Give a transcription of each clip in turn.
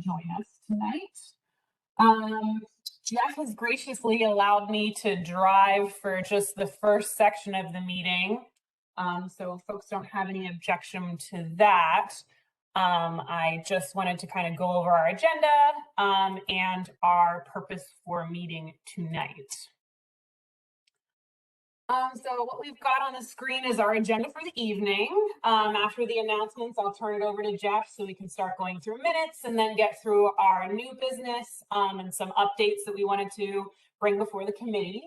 join us tonight. Jeff has graciously allowed me to drive for just the first section of the meeting. So if folks don't have any objection to that. I just wanted to kind of go over our agenda and our purpose for meeting tonight. So what we've got on the screen is our agenda for the evening. After the announcements, I'll turn it over to Jeff so we can start going through minutes and then get through our new business and some updates that we wanted to bring before the committee.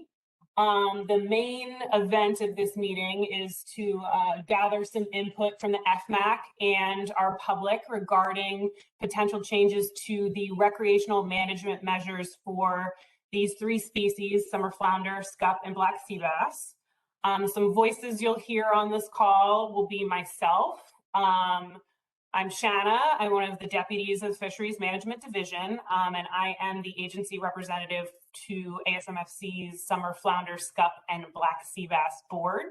The main event of this meeting is to gather some input from the FMAC and our public regarding potential changes to the recreational management measures for these three species, summer flounder, scupp, and black sea bass. Some voices you'll hear on this call will be myself. I'm Shanna. I'm one of the deputies of Fisheries Management Division, and I am the agency representative to ASMFC's Summer Flounder, Scupp, and Black Sea Bass Board.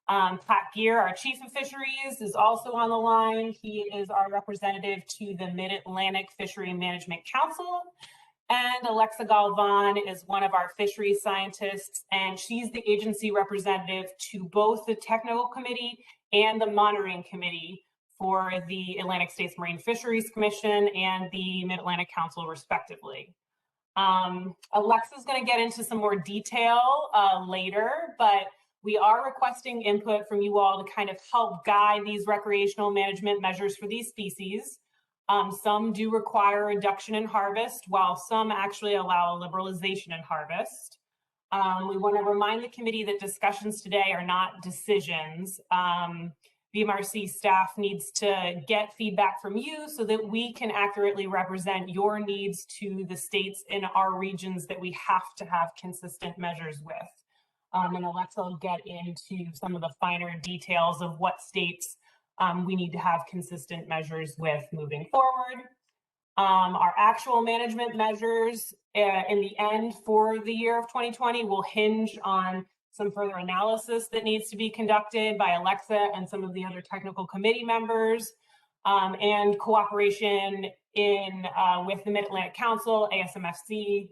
Pat Gear, our Chief of Fisheries, is also on the line. He is our representative to the Mid-Atlantic Fishery Management Council. And Alexa Galvan is one of our fisheries scientists, and she's the agency representative to both the Technical Committee and the Monitoring Committee for the Atlantic States Marine Fisheries Commission and the Mid-Atlantic Council, respectively. Alexa's going to get into some more detail later, but we are requesting input from you all to kind of help guide these recreational management measures for these species. Some do require a reduction in harvest, while some actually allow a liberalization in harvest. We want to remind the committee that discussions today are not decisions. BMRC staff needs to get feedback from you so that we can accurately represent your needs to the states in our regions that we have to have consistent measures with. And Alexa will get into some of the finer details of what states we need to have consistent measures with moving forward. Our actual management measures in the end for the year of 2020 will hinge on some further analysis that needs to be conducted by Alexa and some of the other technical committee members, and cooperation with the Mid-Atlantic Council, ASMFC,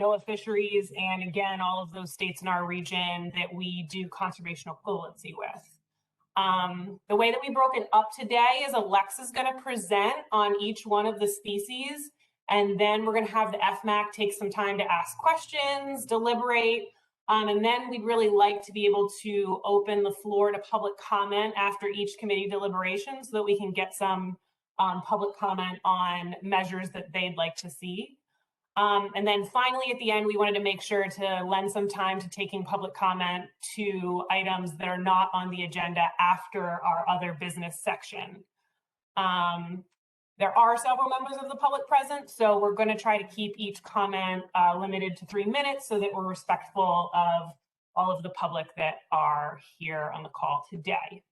NOAA Fisheries, and again, all of those states in our region that we do conservation equivalency with. The way that we broke it up today is Alexa's going to present on each one of the species, and then we're going to have the FMAC take some time to ask questions, deliberate, and then we'd really like to be able to open the floor to public comment after each committee deliberation so that we can get some public comment on measures that they'd like to see. And then finally, at the end, we wanted to make sure to lend some time to taking public comment to items that are not on the agenda after our other business section. There are several members of the public present, so we're going to try to keep each comment limited to 3 minutes so that we're respectful of all of the public that are here on the call today.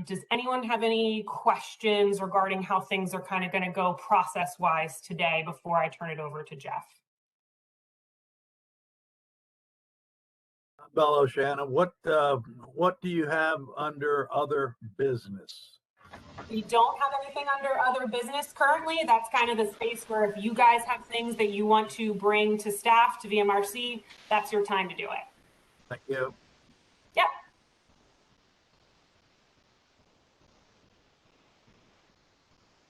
Does anyone have any questions regarding how things are kind of going to go process-wise today before I turn it over to Jeff? Bello, Shannon, what do you have under other business? We don't have anything under other business currently. That's kind of the space where if you guys have things that you want to bring to staff, to VMRC, that's your time to do it. Thank you. Yep.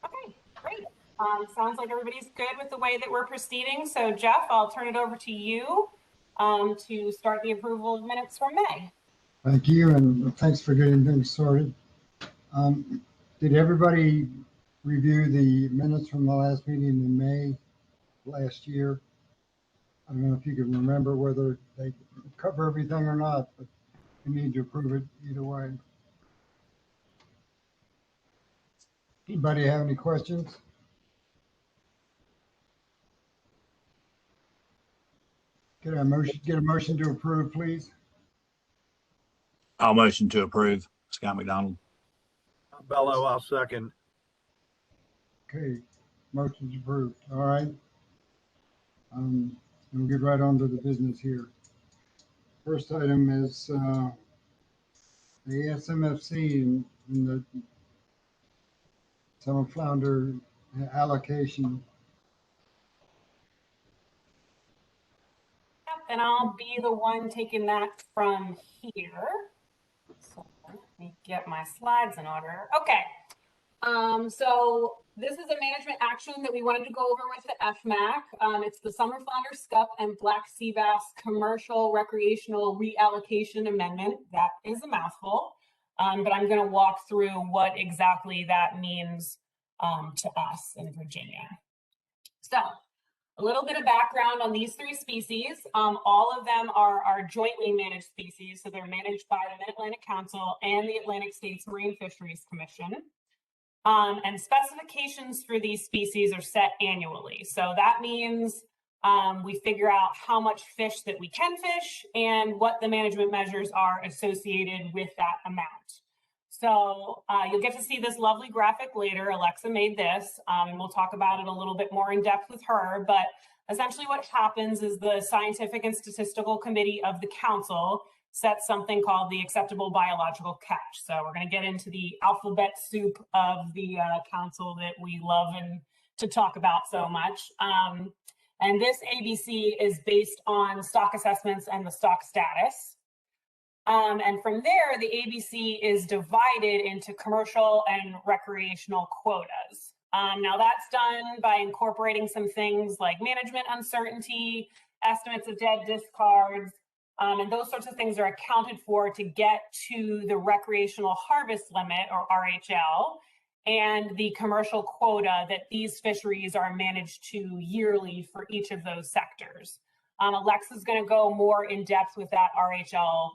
Okay, great. Sounds like everybody's good with the way that we're proceeding. So Jeff, I'll turn it over to you to start the approval of minutes for May. Thank you, and thanks for getting things sorted. Did everybody review the minutes from the last meeting in May last year? I don't know if you can remember whether they cover everything or not, but you need to approve it either way. Anybody have any questions? Get a motion to approve, please. I'll motion to approve. Scott McDonald. Bello, I'll second. Okay, motion's approved. All right. We'll get right on to the business here. First item is the ASMFC in the summer flounder allocation. Yep, and I'll be the one taking that from here. So let me get my slides in order. Okay. So this is a management action that we wanted to go over with the FMAC. It's the Summer Flounder, Scuff, and Black Sea Bass Commercial Recreational Reallocation Amendment. That is a mouthful, but I'm going to walk through what exactly that means to us in Virginia. So a little bit of background on these three species. All of them are jointly managed species, so they're managed by the Mid-Atlantic Council and the Atlantic States Marine Fisheries Commission. And specifications for these species are set annually. So that means we figure out how much fish that we can fish and what the management measures are associated with that amount. So you'll get to see this lovely graphic later. Alexa made this, and we'll talk about it a little bit more in depth with her. But essentially what happens is the Scientific and Statistical Committee of the Council sets something called the acceptable biological catch. So we're going to get into the alphabet soup of the council that we love and to talk about so much. And this ABC is based on stock assessments and the stock status. And from there, the ABC is divided into commercial and recreational quotas. Now that's done by incorporating some things like management uncertainty, estimates of dead discards, and those sorts of things are accounted for to get to the recreational harvest limit, or RHL, and the commercial quota that these fisheries are managed to yearly for each of those sectors. Alexa's going to go more in depth with that RHL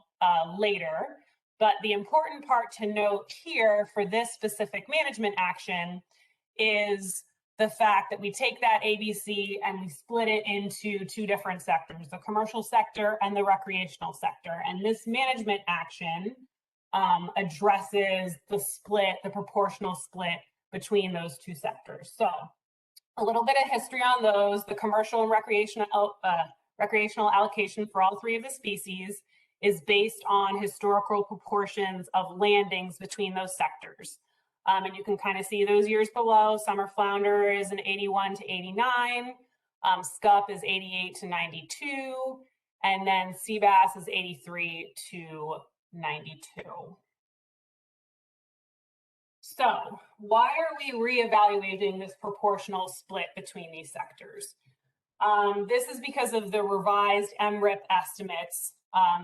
later, but the important part to note here for this specific management action is the fact that we take that ABC and we split it into two different sectors, the commercial sector and the recreational sector. And this management action addresses the split, the proportional split between those two sectors. So a little bit of history on those. The commercial and recreational allocation for all three of the species is based on historical proportions of landings between those sectors. And you can kind of see those years below. Summer Flounder is an 81 to 89. Scupp is 88 to 92. And then Sea Bass is 83 to 92. So why are we reevaluating this proportional split between these sectors? This is because of the revised Mrip estimates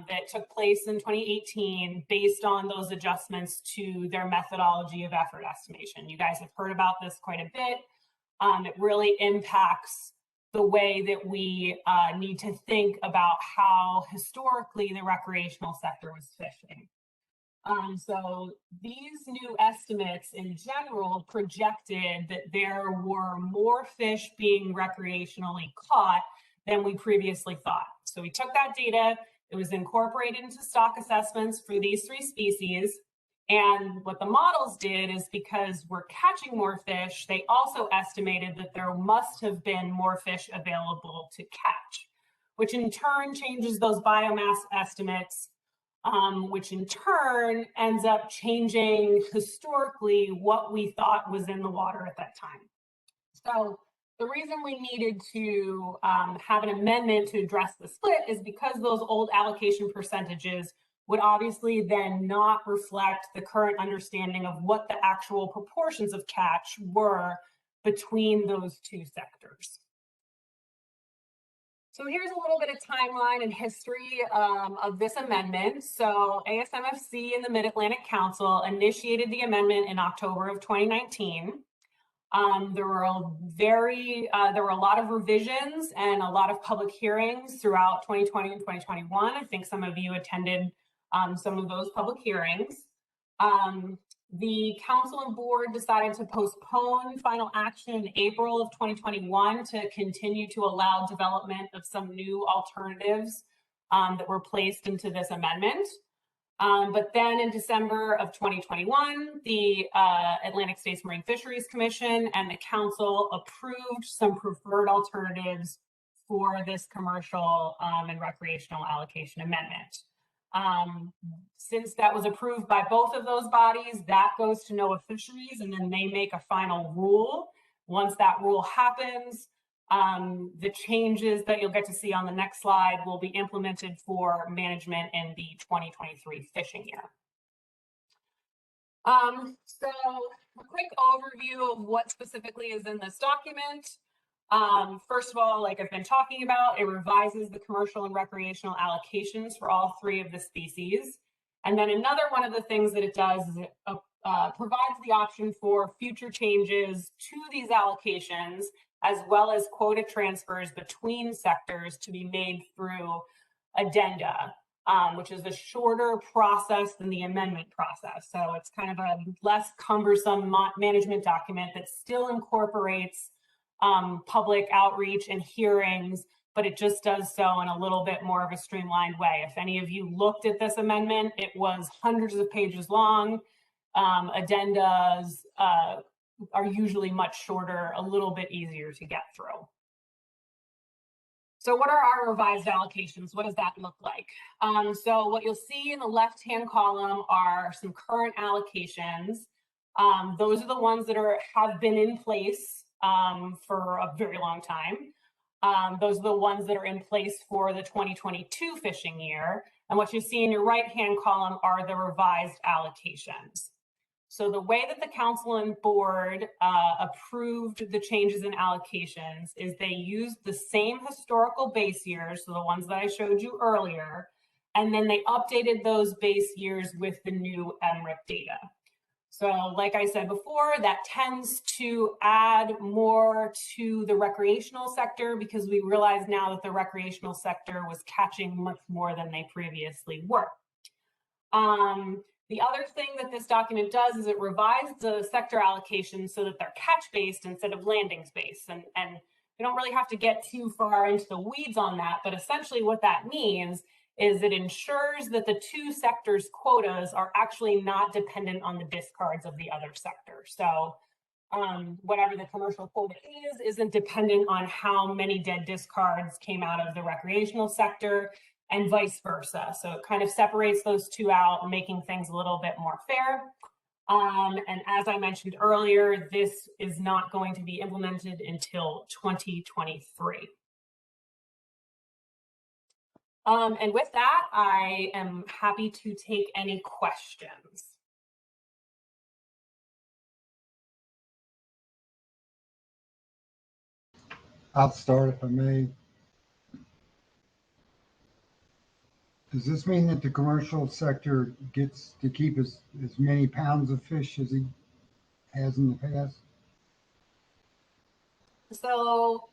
that took place in 2018 based on those adjustments to their methodology of effort estimation. You guys have heard about this quite a bit. It really impacts the way that we need to think about how historically the recreational sector was fishing. So these new estimates in general projected that there were more fish being recreationally caught than we previously thought. So we took that data, it was incorporated into stock assessments for these three species. And what the models did is, because we're catching more fish, they also estimated that there must have been more fish available to catch, which in turn changes those biomass estimates, which in turn ends up changing historically what we thought was in the water at that time. So the reason we needed to have an amendment to address the split is because those old allocation percentages would obviously then not reflect the current understanding of what the actual proportions of catch were between those two sectors. So here's a little bit of timeline and history of this amendment. So ASMFC and the Mid-Atlantic Council initiated the amendment in October of 2019. There were a lot of revisions and a lot of public hearings throughout 2020 and 2021. I think some of you attended some of those public hearings. The council and board decided to postpone final action in April of 2021 to continue to allow development of some new alternatives that were placed into this amendment. But then in December of 2021, the Atlantic States Marine Fisheries Commission and the council approved some preferred alternatives for this commercial and recreational allocation amendment. Since that was approved by both of those bodies, that goes to NOAA Fisheries, and then they make a final rule Once that rule happens, the changes that you'll get to see on the next slide will be implemented for management in the 2023 fishing year. So a quick overview of what specifically is in this document. First of all, like I've been talking about, it revises the commercial and recreational allocations for all 3 of the species. And then another one of the things that it does is it provides the option for future changes to these allocations, as well as quota transfers between sectors to be made through addenda, which is a shorter process than the amendment process. So it's kind of a less cumbersome management document that still incorporates public outreach and hearings, but it just does so in a little bit more of a streamlined way. If any of you looked at this amendment, it was hundreds of pages long. Addendas are usually much shorter, a little bit easier to get through. So what are our revised allocations? What does that look like? So what you'll see in the left-hand column are some current allocations. Those are the ones that have been in place for a very long time. Those are the ones that are in place for the 2022 fishing year. And what you see in your right-hand column are the revised allocations. So the way that the council and board approved the changes in allocations is they used the same historical base years, so the ones that I showed you earlier, and then they updated those base years with the new Mrip data. So like I said before, that tends to add more to the recreational sector because we realize now that the recreational sector was catching much more than they previously were. The other thing that this document does is it revised the sector allocations so that they're catch-based instead of landings-based. And we don't really have to get too far into the weeds on that, but essentially what that means is it ensures that the 2 sectors' quotas are actually not dependent on the discards of the other sector. So whatever the commercial quota isn't dependent on how many dead discards came out of the recreational sector, and vice versa. So it kind of separates those 2 out, making things a little bit more fair. And as I mentioned earlier, this is not going to be implemented until 2023. And with that, I am happy to take any questions. I'll start if I may. Does this mean that the commercial sector gets to keep as many pounds of fish as he has in the past? So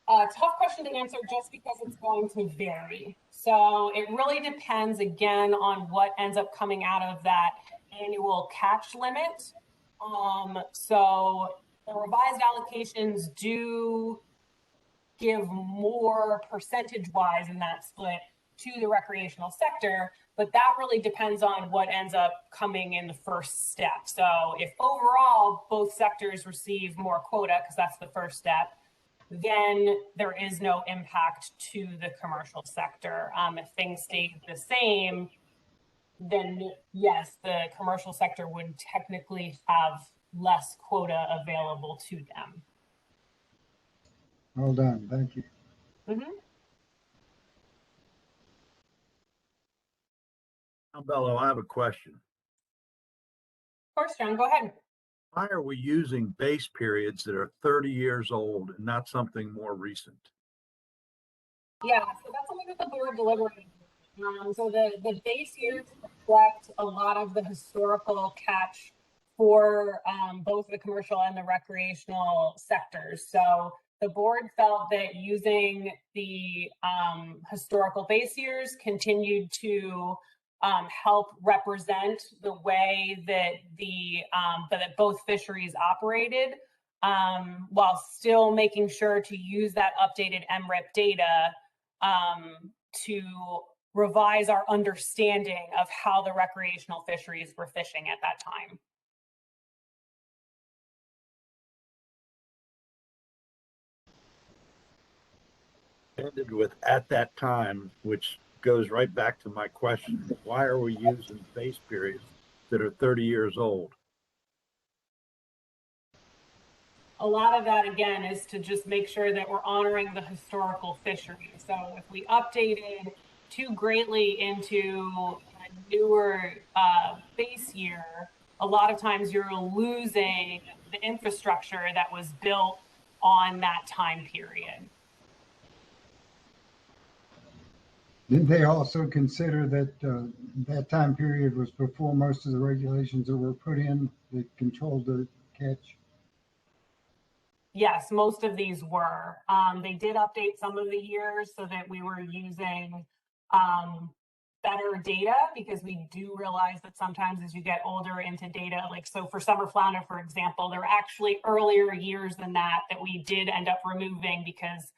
tough question to answer just because it's going to vary. So it really depends again on what ends up coming out of that annual catch limit. So the revised allocations do give more percentage-wise in that split to the recreational sector, but that really depends on what ends up coming in the first step. So if overall both sectors receive more quota, because that's the first step, then there is no impact to the commercial sector. If things stay the same, then yes, the commercial sector would technically have less quota available to them. Well done, thank you. Bello, I have a question. Of course, John, go ahead. Why are we using base periods that are 30 years old and not something more recent? Yeah, so that's something that the board deliberated. So the base years reflect a lot of the historical catch for both the commercial and the recreational sectors. So the board felt that using the historical base years continued to help represent the way that that both fisheries operated, while still making sure to use that updated Mrip data to revise our understanding of how the recreational fisheries were fishing at that time. Ended with "at that time," which goes right back to my question. Why are we using base periods that are 30 years old? a lot of that, again, is to just make sure that we're honoring the historical fishery. So if we updated too greatly into a newer base year, a lot of times you're losing the infrastructure that was built on that time period. Didn't they also consider that that time period was before most of the regulations that were put in that controlled the catch? Yes, most of these were. They did update some of the years so that we were using better data, because we do realize that sometimes as you get older into data, like so for summer flounder, for example, there were actually earlier years than that we did end up removing because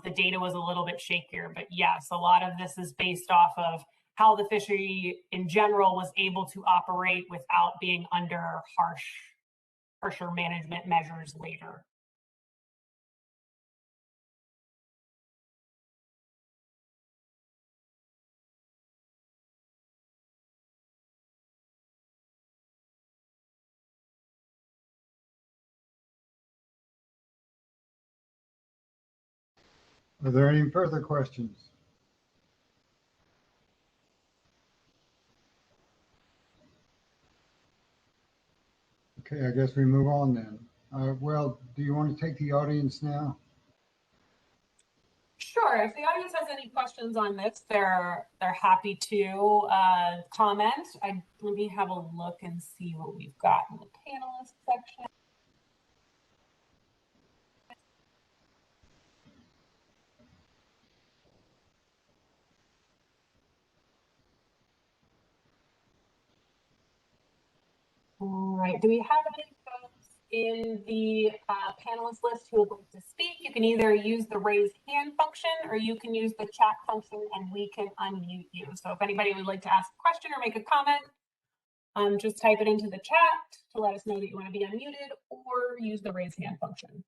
the data was a little bit shakier. But yes, a lot of this is based off of how the fishery in general was able to operate without being under harsher management measures later. Are there any further questions? Okay, I guess we move on then. Well, do you want to take the audience now? Sure. If the audience has any questions on this, they're happy to comment. Let me have a look and see what we've got in the panelist section. All right. Do we have any folks in the panelist list who would like to speak? You can either use the raise hand function or you can use the chat function and we can unmute you. So if anybody would like to ask a question or make a comment, just type it into the chat to let us know that you want to be unmuted, or use the raise hand function.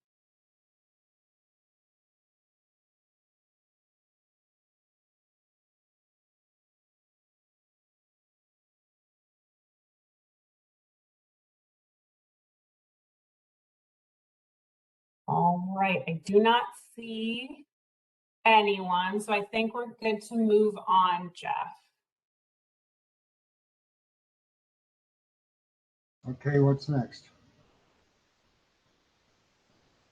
All right, I do not see anyone, so I think we're good to move on, Jeff. Okay, what's next?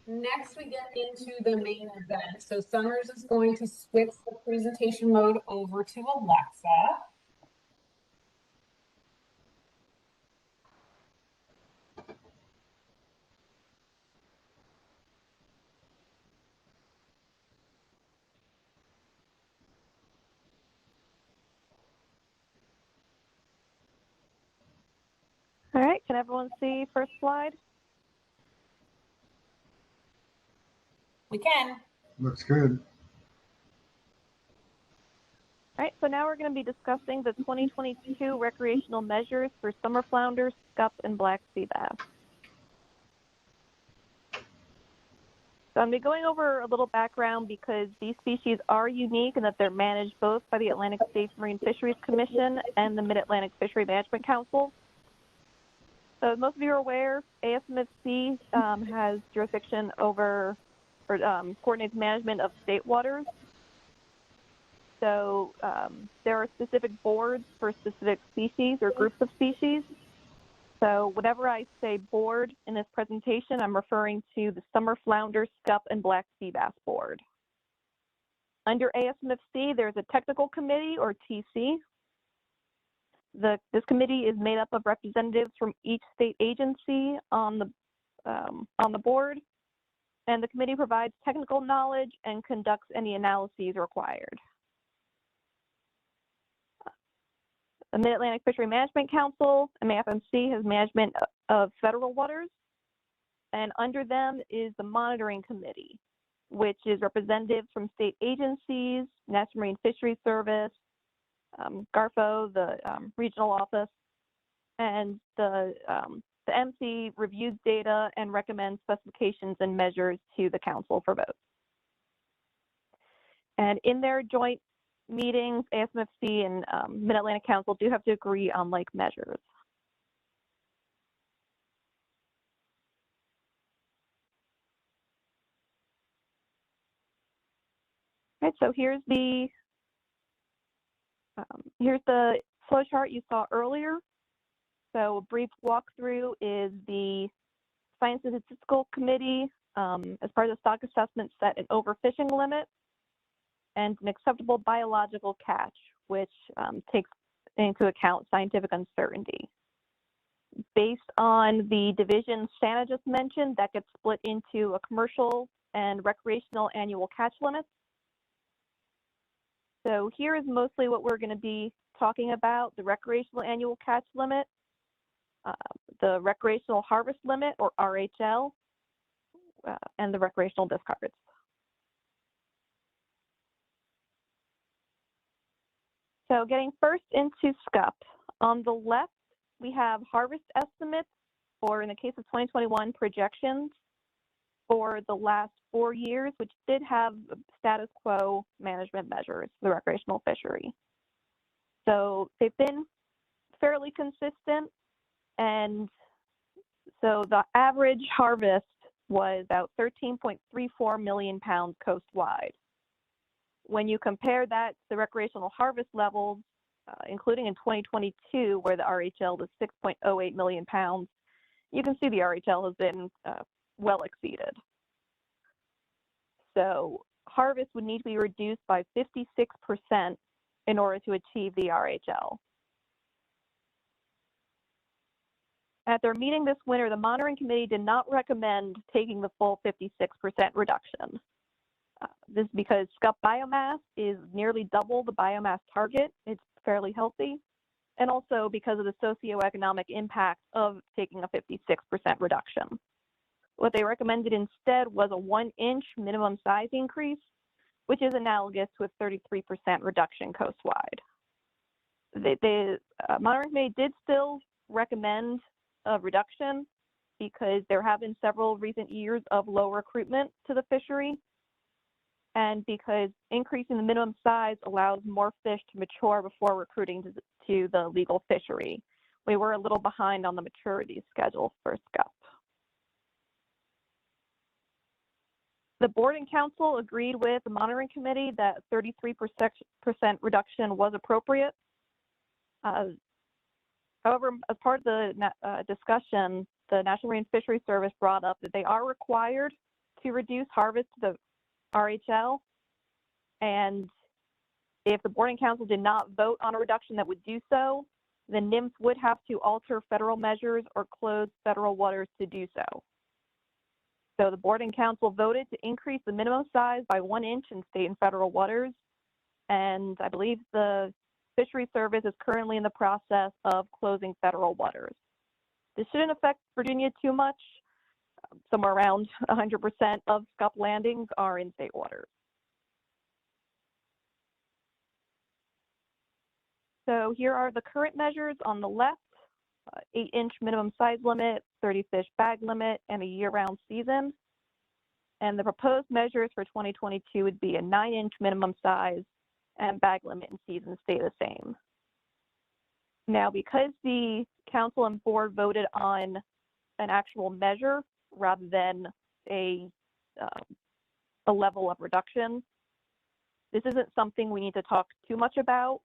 Next, we get into the main event. So Summers is going to switch the presentation mode over to Alexa. All right, can everyone see first slide? We can. Looks good. All right, so now we're going to be discussing the 2022 recreational measures for summer flounder, scupp, and black sea bass. So I'm going to be going over a little background because these species are unique in that they're managed both by the Atlantic States Marine Fisheries Commission and the Mid-Atlantic Fishery Management Council. So as most of you are aware, ASMFC has jurisdiction over or coordinates management of state waters. So there are specific boards for specific species or groups of species. So whenever I say board in this presentation, I'm referring to the Summer Flounder, Scupp, and Black Sea Bass Board. Under ASMFC, there's a technical committee, or TC. This committee is made up of representatives from each state agency on the board, and the committee provides technical knowledge and conducts any analyses required. The Mid-Atlantic Fishery Management Council, MAFMC, has management of federal waters, and under them is the Monitoring Committee, which is representatives from state agencies, National Marine Fisheries Service, GARFO, the regional office, and the MC reviews data and recommends specifications and measures to the council for vote. And in their joint meetings, ASMFC and Mid-Atlantic Council do have to agree on like measures. Okay, so here's the flow chart you saw earlier. So a brief walkthrough is the Science and Statistical Committee, as part of the stock assessment, set an overfishing limit and an acceptable biological catch, which takes into account scientific uncertainty. Based on the division Shanna just mentioned, that gets split into a commercial and recreational annual catch limits. So here is mostly what we're going to be talking about: the recreational annual catch limit, the recreational harvest limit, or RHL, and the recreational discards. So getting first into Scupp. On the left, we have harvest estimates, or in the case of 2021, projections for the last 4 years, which did have status quo management measures for the recreational fishery. So they've been fairly consistent, and so the average harvest was about 13.34 million pounds coastwide. When you compare that to the recreational harvest levels, including in 2022, where the RHL was 6.08 million pounds, you can see the RHL has been well exceeded. So harvest would need to be reduced by 56% in order to achieve the RHL. At their meeting this winter, the monitoring committee did not recommend taking the full 56% reduction. This is because Scupp biomass is nearly double the biomass target. It's fairly healthy. And also because of the socioeconomic impact of taking a 56% reduction. What they recommended instead was a 1-inch minimum size increase, which is analogous to a 33% reduction coastwide. The monitoring committee did still recommend a reduction because there have been several recent years of low recruitment to the fishery, and because increasing the minimum size allows more fish to mature before recruiting to the legal fishery. We were a little behind on the maturity schedule for Scupp. The board and council agreed with the monitoring committee that 33% reduction was appropriate. However, as part of the discussion, the National Marine Fisheries Service brought up that they are required to reduce harvest to the RHL, and if the board and council did not vote on a reduction that would do so, the NIMS would have to alter federal measures or close federal waters to do so. So the board and council voted to increase the minimum size by 1 inch in state and federal waters, and I believe the Fisheries Service is currently in the process of closing federal waters. This shouldn't affect Virginia too much. Somewhere around 100% of Scupp landings are in state waters. So here are the current measures on the left: 8-inch minimum size limit, 30 fish bag limit, and a year-round season. And the proposed measures for 2022 would be a 9-inch minimum size and bag limit and season stay the same. Now, because the council and board voted on an actual measure rather than a level of reduction, this isn't something we need to talk too much about,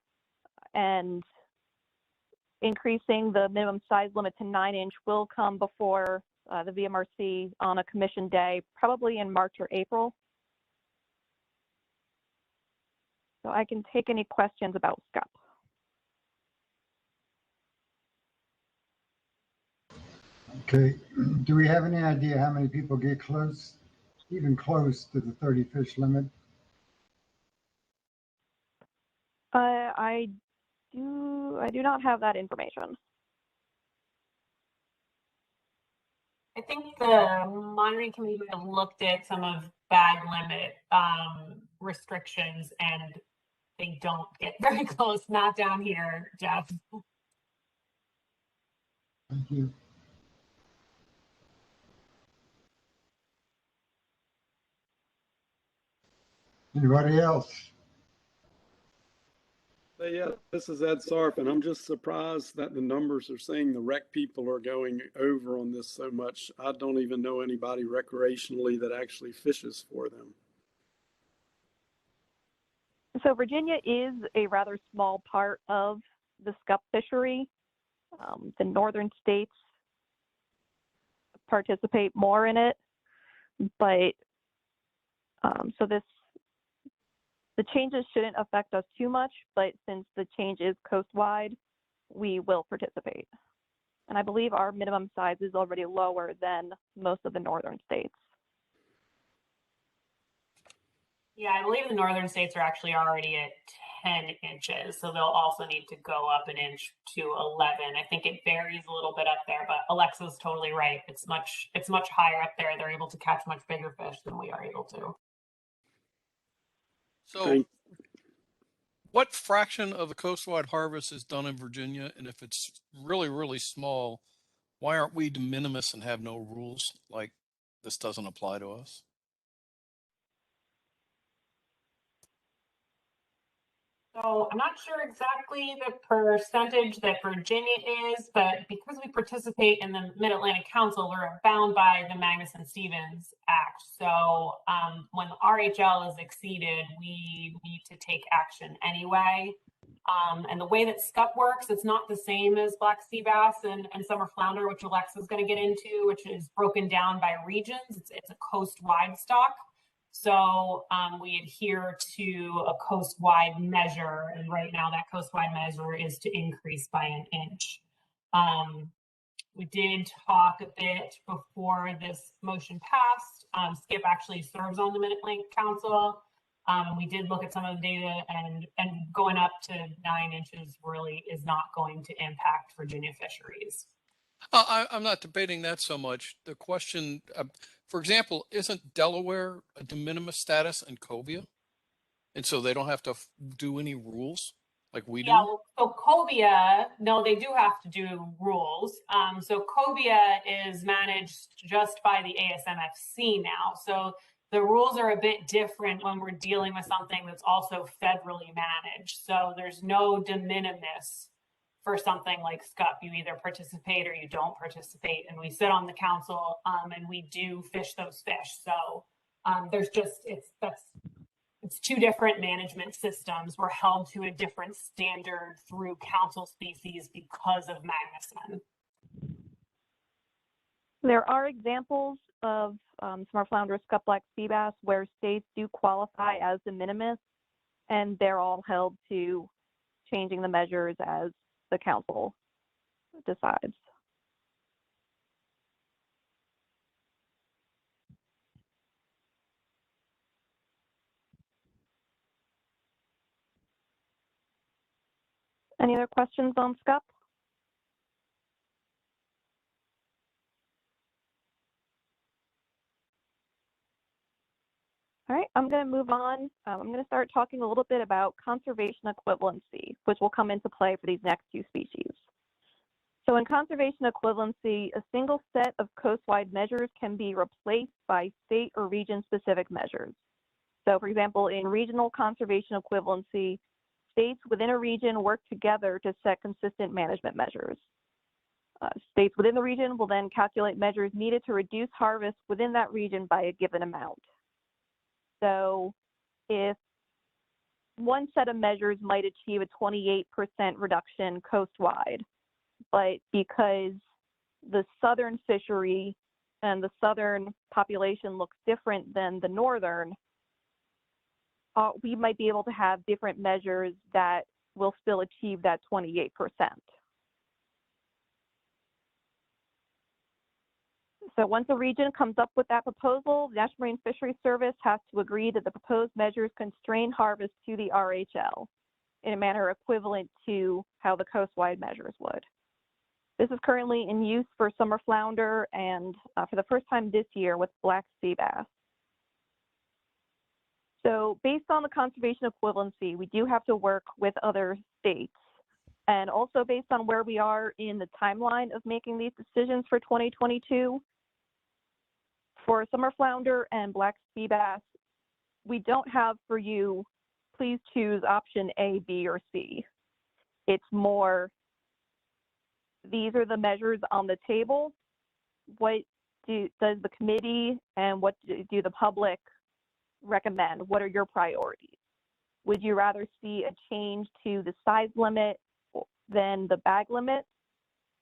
and increasing the minimum size limit to 9-inch will come before the VMRC on a commission day, probably in March or April. So I can take any questions about Scupp. Okay, do we have any idea how many people get close, even close to the 30 fish limit? I do not have that information. I think the monitoring committee might have looked at some of bag limit restrictions, and they don't get very close. Not down here, Jeff. Thank you. Anybody else? Yeah, this is Ed Sarf, and I'm just surprised that the numbers are saying the rec people are going over on this so much. I don't even know anybody recreationally that actually fishes for them. So Virginia is a rather small part of the Scupp fishery. The northern states participate more in it, but so the changes shouldn't affect us too much, but since the change is coastwide, we will participate. And I believe our minimum size is already lower than most of the northern states. Yeah, I believe the northern states are actually already at 10 inches, so they'll also need to go up an inch to 11. I think it varies a little bit up there, but Alexa's totally right. It's much higher up there. They're able to catch much bigger fish than we are able to. So what fraction of the coastwide harvest is done in Virginia? And if it's really, really small, why aren't we de minimis and have no rules? Like this doesn't apply to us? So I'm not sure exactly the percentage that Virginia is, but because we participate in the Mid-Atlantic Council, we're bound by the Magnuson-Stevens Act. So when the RHL is exceeded, we need to take action anyway. And the way that Scupp works, it's not the same as black sea bass and summer flounder, which Alexa's going to get into, which is broken down by regions. It's a coast-wide stock. So we adhere to a coast-wide measure, and right now that coast-wide measure is to increase by an inch. We did talk a bit before this motion passed. Skip actually serves on the Mid-Atlantic Council. We did look at some of the data, and going up to 9 inches really is not going to impact Virginia fisheries. I'm not debating that so much. The question, for example, isn't Delaware a de minimis status in cobia? And so they don't have to do any rules like we do? Yeah, well, so cobia, no, they do have to do rules. So cobia is managed just by the ASMFC now. So the rules are a bit different when we're dealing with something that's also federally managed. So there's no de minimis for something like Scupp. You either participate or you don't participate. And we sit on the council and we do fish those fish. So there's just, it's two different management systems. We're held to a different standard through council species because of Magnuson. There are examples of summer flounder, Scupp, black sea bass where states do qualify as de minimis, and they're all held to changing the measures as the council decides. Any other questions on Scupp? All right, I'm going to move on. I'm going to start talking a little bit about conservation equivalency, which will come into play for these next two species. So in conservation equivalency, a single set of coastwide measures can be replaced by state or region-specific measures. So for example, in regional conservation equivalency, states within a region work together to set consistent management measures. States within the region will then calculate measures needed to reduce harvest within that region by a given amount. So if one set of measures might achieve a 28% reduction coastwide, but because the southern fishery and the southern population looks different than the northern, we might be able to have different measures that will still achieve that 28%. So once a region comes up with that proposal, the National Marine Fisheries Service has to agree that the proposed measures constrain harvest to the RHL in a manner equivalent to how the coastwide measures would. This is currently in use for summer flounder and for the first time this year with black sea bass. So based on the conservation equivalency, we do have to work with other states, and also based on where we are in the timeline of making these decisions for 2022. For summer flounder and black sea bass, we don't have for you, please choose option A, B, or C. It's more, these are the measures on the table. What does the committee and what do the public recommend? What are your priorities? Would you rather see a change to the size limit than the bag limit?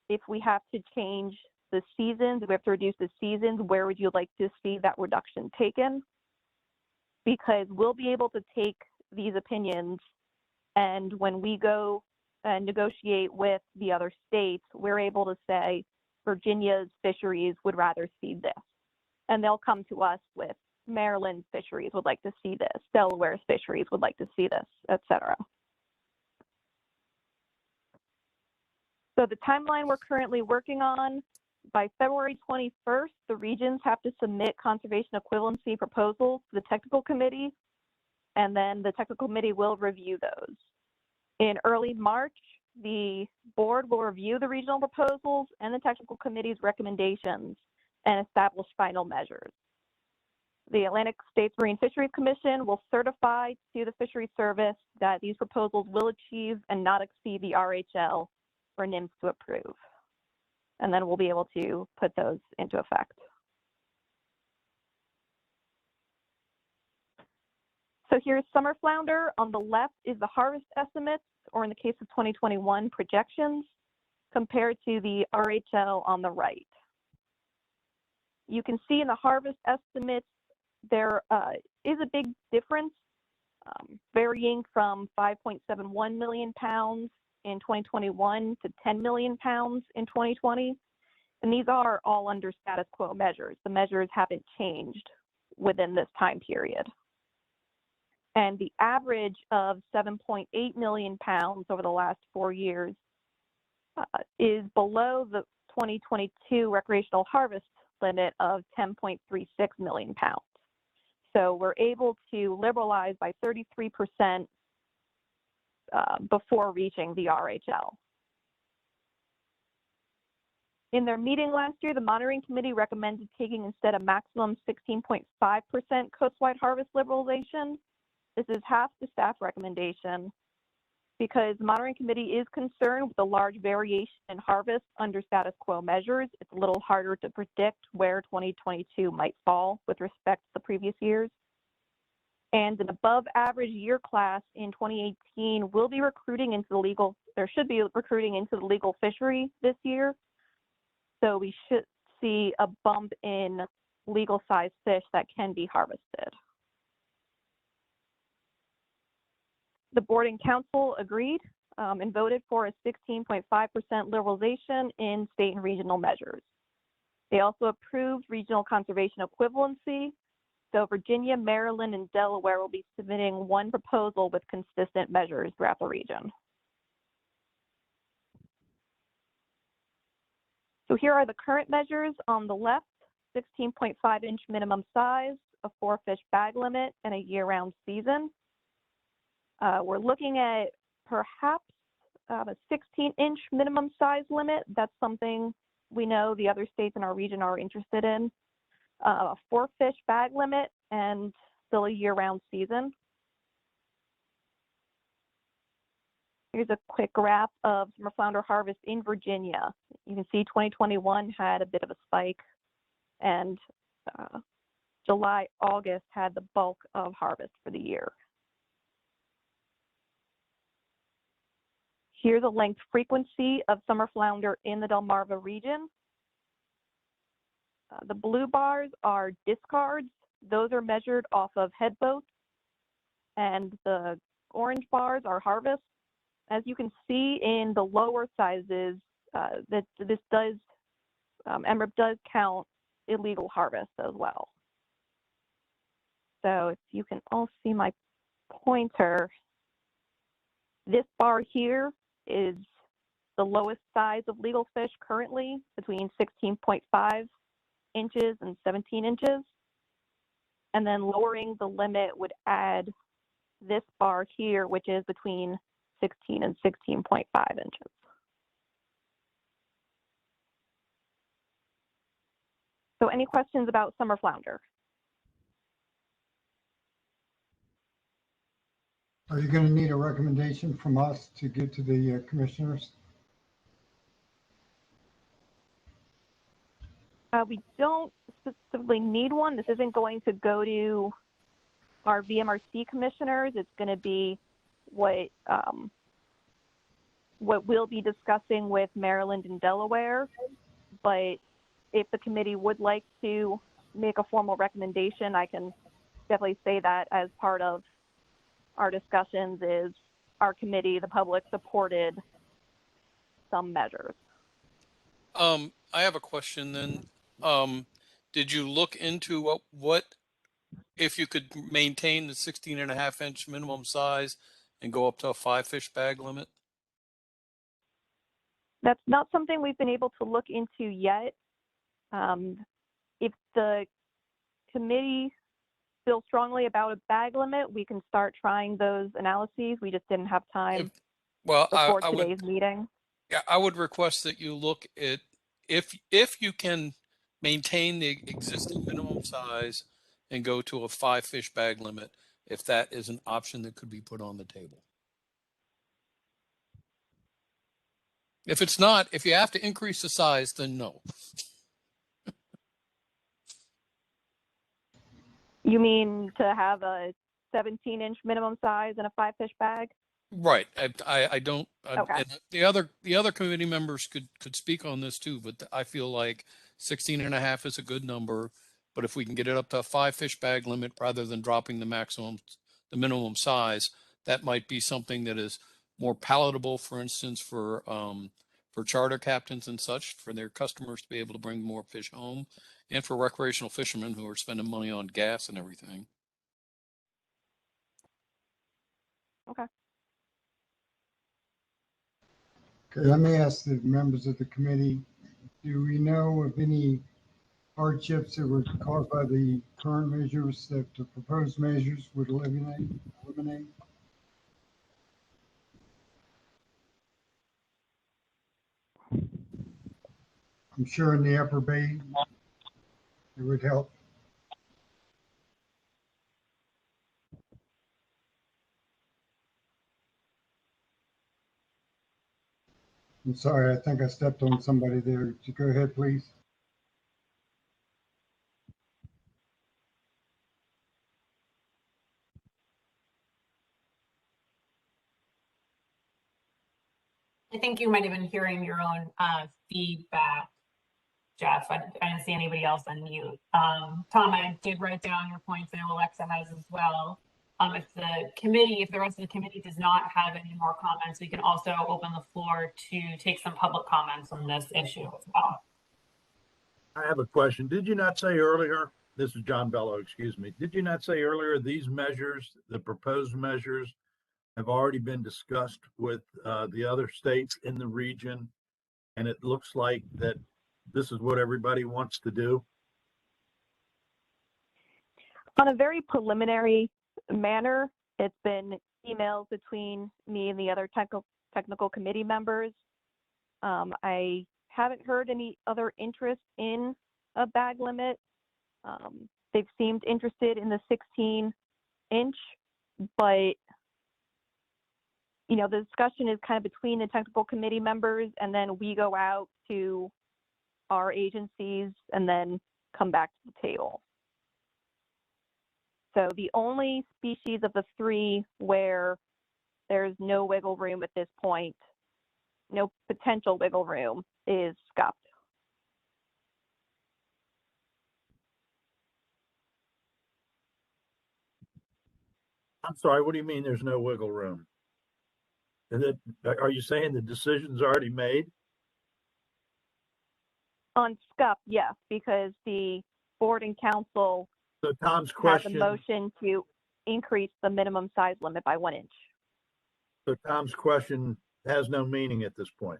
If we have to change the seasons, if we have to reduce the seasons, where would you like to see that reduction taken? Because we'll be able to take these opinions, and when we go and negotiate with the other states, we're able to say Virginia's fisheries would rather see this. And they'll come to us with Maryland's fisheries would like to see this, Delaware's fisheries would like to see this, etc. So the timeline we're currently working on, by February 21st, the regions have to submit conservation equivalency proposals to the technical committee, and then the technical committee will review those. In early March, the board will review the regional proposals and the technical committee's recommendations and establish final measures. The Atlantic States Marine Fisheries Commission will certify to the Fisheries Service that these proposals will achieve and not exceed the RHL for NIMS to approve. And then we'll be able to put those into effect. So here's summer flounder. On the left is the harvest estimates, or in the case of 2021, projections, compared to the RHL on the right. You can see in the harvest estimates, there is a big difference, varying from 5.71 million pounds in 2021 to 10 million pounds in 2020. And these are all under status quo measures. The measures haven't changed within this time period. And the average of 7.8 million pounds over the last 4 years is below the 2022 recreational harvest limit of 10.36 million pounds. So we're able to liberalize by 33% before reaching the RHL. In their meeting last year, the monitoring committee recommended taking instead a maximum 16.5% coastwide harvest liberalization. This is half the staff recommendation because the monitoring committee is concerned with the large variation in harvest under status quo measures. It's a little harder to predict where 2022 might fall with respect to the previous years. And an above average year class in 2018 will be recruiting into the legal, there should be recruiting into the legal fishery this year. So we should see a bump in legal size fish that can be harvested. The board and council agreed and voted for a 16.5% liberalization in state and regional measures. They also approved regional conservation equivalency. So Virginia, Maryland, and Delaware will be submitting one proposal with consistent measures throughout the region. So here are the current measures on the left: 16.5-inch minimum size, a 4-fish bag limit, and a year-round season. We're looking at perhaps a 16-inch minimum size limit. That's something we know the other states in our region are interested in. A 4-fish bag limit, and still a year-round season. Here's a quick graph of summer flounder harvest in Virginia. You can see 2021 had a bit of a spike, and July, August had the bulk of harvest for the year. Here's a length frequency of summer flounder in the Delmarva region. The blue bars are discards. Those are measured off of head boats. And the orange bars are harvest. As you can see in the lower sizes, that this does, Mrip does count illegal harvest as well. So if you can all see my pointer, this bar here is the lowest size of legal fish currently, between 16.5 inches and 17 inches. And then lowering the limit would add this bar here, which is between 16 and 16.5 inches. So any questions about summer flounder? Are you going to need a recommendation from us to give to the commissioners? We don't specifically need one. This isn't going to go to our VMRC commissioners. It's going to be what we'll be discussing with Maryland and Delaware. But if the committee would like to make a formal recommendation, I can definitely say that as part of our discussions is our committee, the public supported some measures. I have a question then. Did you look into what if you could maintain the 16.5-inch minimum size and go up to a 5-fish bag limit? That's not something we've been able to look into yet. If the committee feels strongly about a bag limit, we can start trying those analyses. We just didn't have time before today's meeting. Yeah, I would request that you look at if you can maintain the existing minimum size and go to a 5-fish bag limit, if that is an option that could be put on the table. If it's not, if you have to increase the size, then no. You mean to have a 17-inch minimum size and a 5-fish bag? Right. I don't. Okay. And the other committee members could speak on this too, but I feel like 16.5 is a good number. But if we can get it up to a 5-fish bag limit rather than dropping the minimum size, that might be something that is more palatable. For instance, for charter captains and such, for their customers to be able to bring more fish home, and for recreational fishermen who are spending money on gas and everything. Okay. Okay, let me ask the members of the committee, do we know of any hardships that were caused by the current measures that the proposed measures would eliminate? I'm sure in the upper bay, it would help. I'm sorry, I think I stepped on somebody there. Go ahead, please. I think you might have been hearing your own feedback, Jeff. I didn't see anybody else on mute. Tom, I did write down your points. I know Alexa has as well. If the rest of the committee does not have any more comments, we can also open the floor to take some public comments on this issue as well. I have a question. Did you not say earlier, this is John Bello, excuse me. Did you not say earlier these measures, the proposed measures, have already been discussed with the other states in the region? And it looks like that this is what everybody wants to do? On a very preliminary manner, it's been emails between me and the other technical committee members. I haven't heard any other interest in a bag limit. They've seemed interested in the 16-inch, but the discussion is kind of between the technical committee members, and then we go out to our agencies and then come back to the table. So the only species of the three where there's no wiggle room at this point, no potential wiggle room, is Scuff. I'm sorry, what do you mean there's no wiggle room? Are you saying the decision's already made? On Scuff, yes, because the board and council So Tom's has a question, motion to increase the minimum size limit by 1 inch. so Tom's question has no meaning at this point.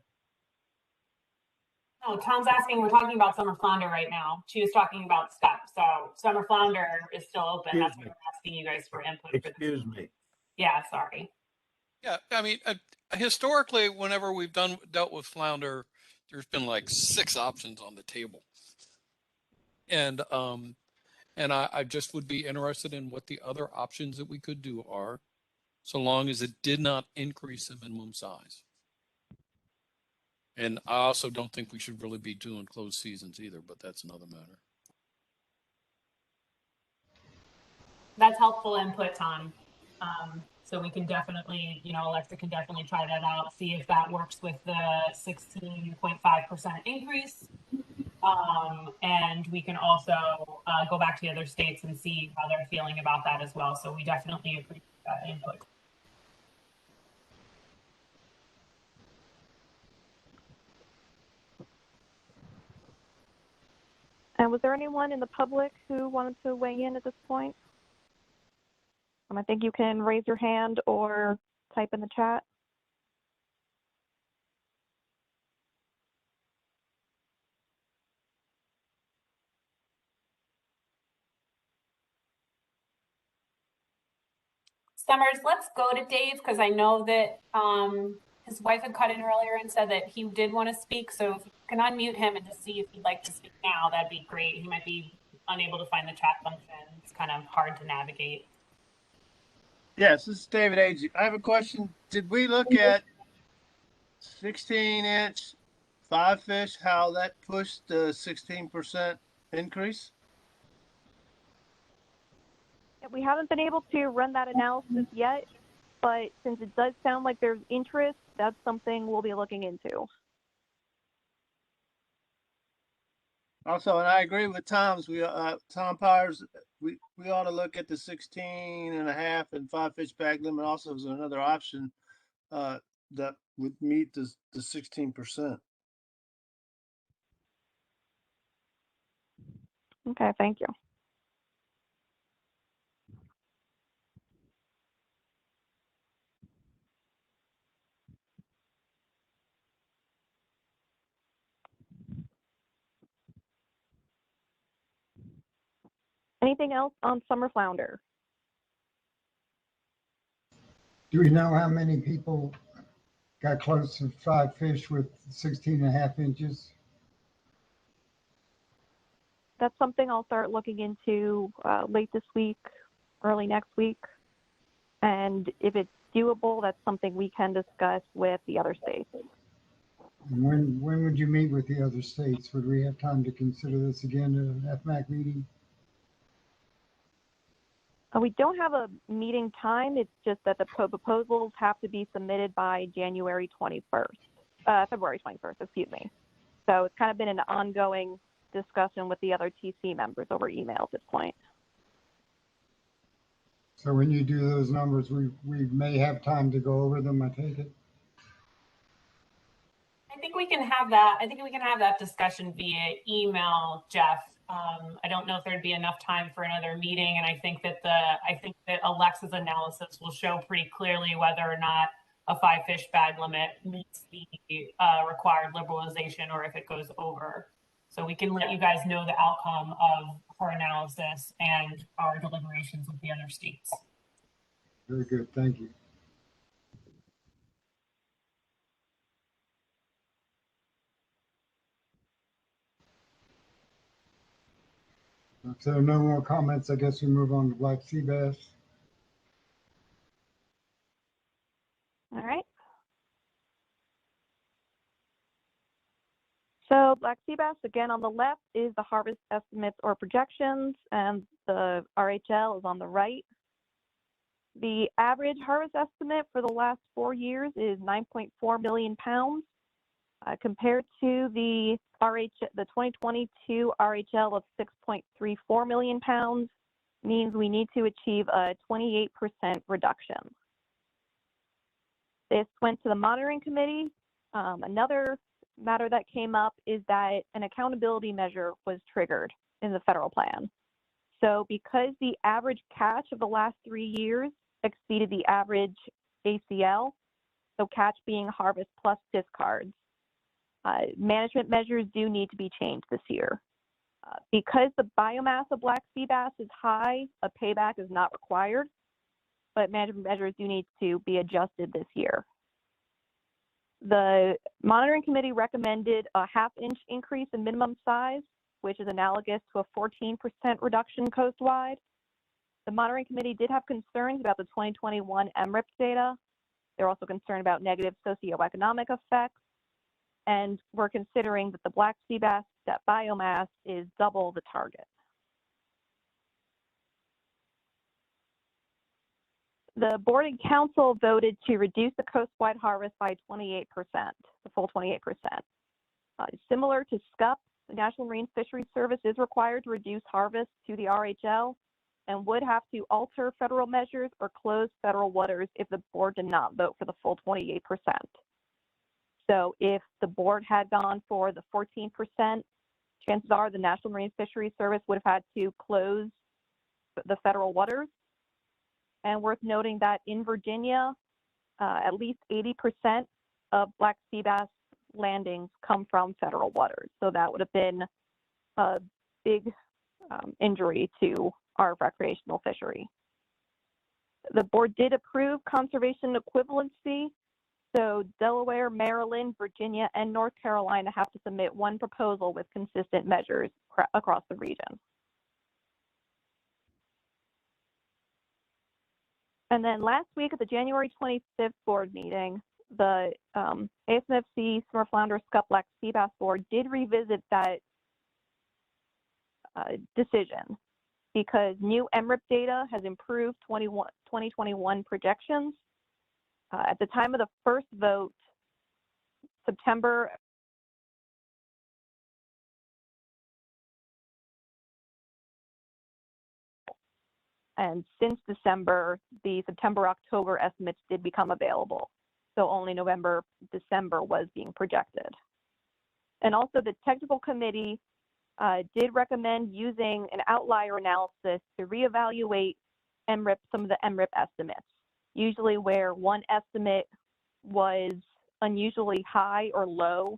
No, Tom's asking, we're talking about summer flounder right now. She was talking about Scuff. So summer flounder is still open. Excuse That's me. why I'm asking you guys for input. Excuse me. Yeah, sorry. Yeah, I mean, historically, whenever we've dealt with flounder, there's been like 6 options on the table, and I just would be interested in what the other options that we could do are, so long as it did not increase the minimum size. And I also don't think we should really be doing closed seasons either, but that's another matter. That's helpful input, Tom. So we can definitely, Alexa can definitely try that out, see if that works with the 16.5% increase. And we can also go back to the other states and see how they're feeling about that as well. So we definitely appreciate that input. And was there anyone in the public who wanted to weigh in at this point? I think you can raise your hand or type in the chat. Summers, let's go to Dave because I know that his wife had cut in earlier and said that he did want to speak. So if you can unmute him and just see if he'd like to speak now, that'd be great. He might be unable to find the chat function. It's kind of hard to navigate. Yes, this is David Agee. I have a question. Did we look at 16-inch 5 fish, how that pushed the 16% increase? We haven't been able to run that analysis yet, but since it does sound like there's interest, that's something we'll be looking into. Also, and I agree with Tom Powers, we ought to look at the 16.5 and 5 fish bag limit also as another option that would meet the 16%. Okay, thank you. Anything else on summer flounder? Do we know how many people got close to 5 fish with 16.5 inches? That's something I'll start looking into late this week, early next week. And if it's doable, that's something we can discuss with the other states. And when would you meet with the other states? Would we have time to consider this again at an FMAC meeting? We don't have a meeting time. It's just that the proposals have to be submitted by February 21st, excuse me. So it's kind of been an ongoing discussion with the other TC members over email at this point. So when you do those numbers, we may have time to go over them, I take it? I think we can have that. I think we can have that discussion via email, Jeff. I don't know if there'd be enough time for another meeting, and I think that Alexa's analysis will show pretty clearly whether or not a 5 fish bag limit meets the required liberalization or if it goes over. So we can let you guys know the outcome of her analysis and our deliberations with the other states. Very good, thank you. If there are no more comments, I guess we move on to black sea bass. All right. So black sea bass, again, on the left is the harvest estimates or projections, and the RHL is on the right. The average harvest estimate for the last 4 years is 9.4 million pounds, compared to the 2022 RHL of 6.34 million pounds, means we need to achieve a 28% reduction. This went to the monitoring committee. Another matter that came up is that an accountability measure was triggered in the federal plan. So because the average catch of the last 3 years exceeded the average ACL, so catch being harvest plus discards, management measures do need to be changed this year. Because the biomass of black sea bass is high, a payback is not required, but management measures do need to be adjusted this year. The monitoring committee recommended a 1/2 inch increase in minimum size, which is analogous to a 14% reduction coastwide. The monitoring committee did have concerns about the 2021 Mrip data. They're also concerned about negative socioeconomic effects. And we're considering that the black sea bass that biomass is double the target. The board and council voted to reduce the coastwide harvest by 28%, the full 28%. Similar to Scupp, the National Marine Fisheries Service is required to reduce harvest to the RHL and would have to alter federal measures or close federal waters if the board did not vote for the full 28%. So if the board had gone for the 14%, chances are the National Marine Fisheries Service would have had to close the federal waters. And worth noting that in Virginia, at least 80% of black sea bass landings come from federal waters. So that would have been a big injury to our recreational fishery. The board did approve conservation equivalency. So Delaware, Maryland, Virginia, and North Carolina have to submit one proposal with consistent measures across the region. And then last week at the January 25th board meeting, the ASMFC Summer Flounder Scupp Black Sea Bass Board did revisit that decision because new Mrip data has improved 2021 projections. At the time of the first vote, September and since December, the September-October estimates did become available. So only November, December was being projected. And also the technical committee did recommend using an outlier analysis to reevaluate Mrip, some of the Mrip estimates, usually where one estimate was unusually high or low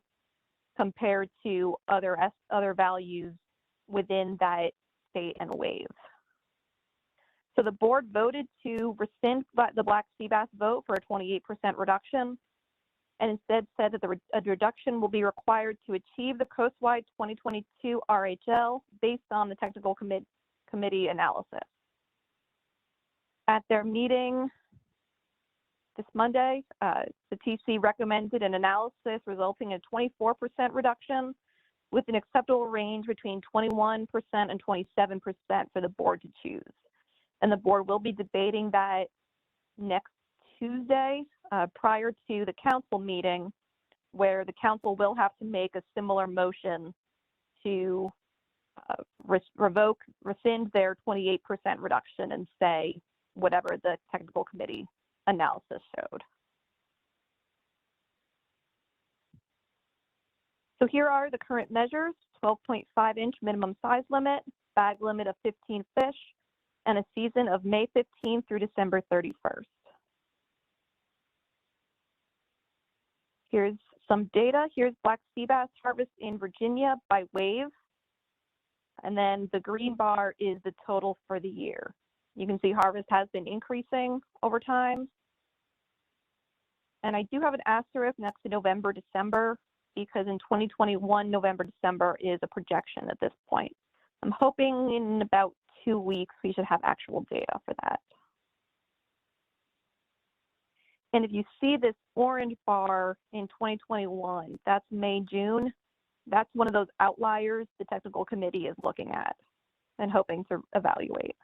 compared to other values within that state and wave. So the board voted to rescind the black sea bass vote for a 28% reduction and instead said that a reduction will be required to achieve the coastwide 2022 RHL based on the technical committee analysis. At their meeting this Monday, the TC recommended an analysis resulting in a 24% reduction with an acceptable range between 21% and 27% for the board to choose. And the board will be debating that next Tuesday prior to the council meeting, where the council will have to make a similar motion to rescind their 28% reduction and say whatever the technical committee analysis showed. So here are the current measures: 12.5-inch minimum size limit, bag limit of 15 fish, and a season of May 15th through December 31st. Here's some data. Here's black sea bass harvest in Virginia by wave. And then the green bar is the total for the year. You can see harvest has been increasing over time. And I do have an asterisk next to November, December, because in 2021, November, December is a projection at this point. I'm hoping in about 2 weeks, we should have actual data for that. And if you see this orange bar in 2021, that's May, June. That's one of those outliers the technical committee is looking at and hoping to evaluate.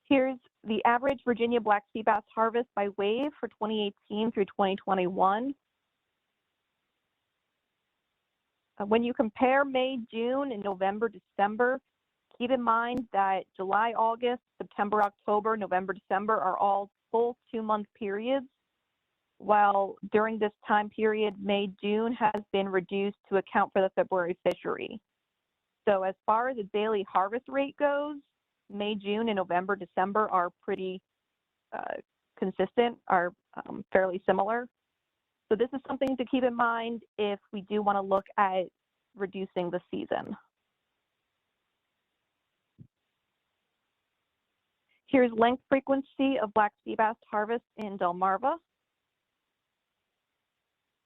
Here's the average Virginia black sea bass harvest by wave for 2018 through 2021. When you compare May, June, and November, December, keep in mind that July, August, September, October, November, December are all full 2-month periods, while during this time period, May, June has been reduced to account for the February fishery. So as far as the daily harvest rate goes, May, June, and November, December are pretty consistent, are fairly similar. So this is something to keep in mind if we do want to look at reducing the season. Here's length frequency of black sea bass harvest in Delmarva.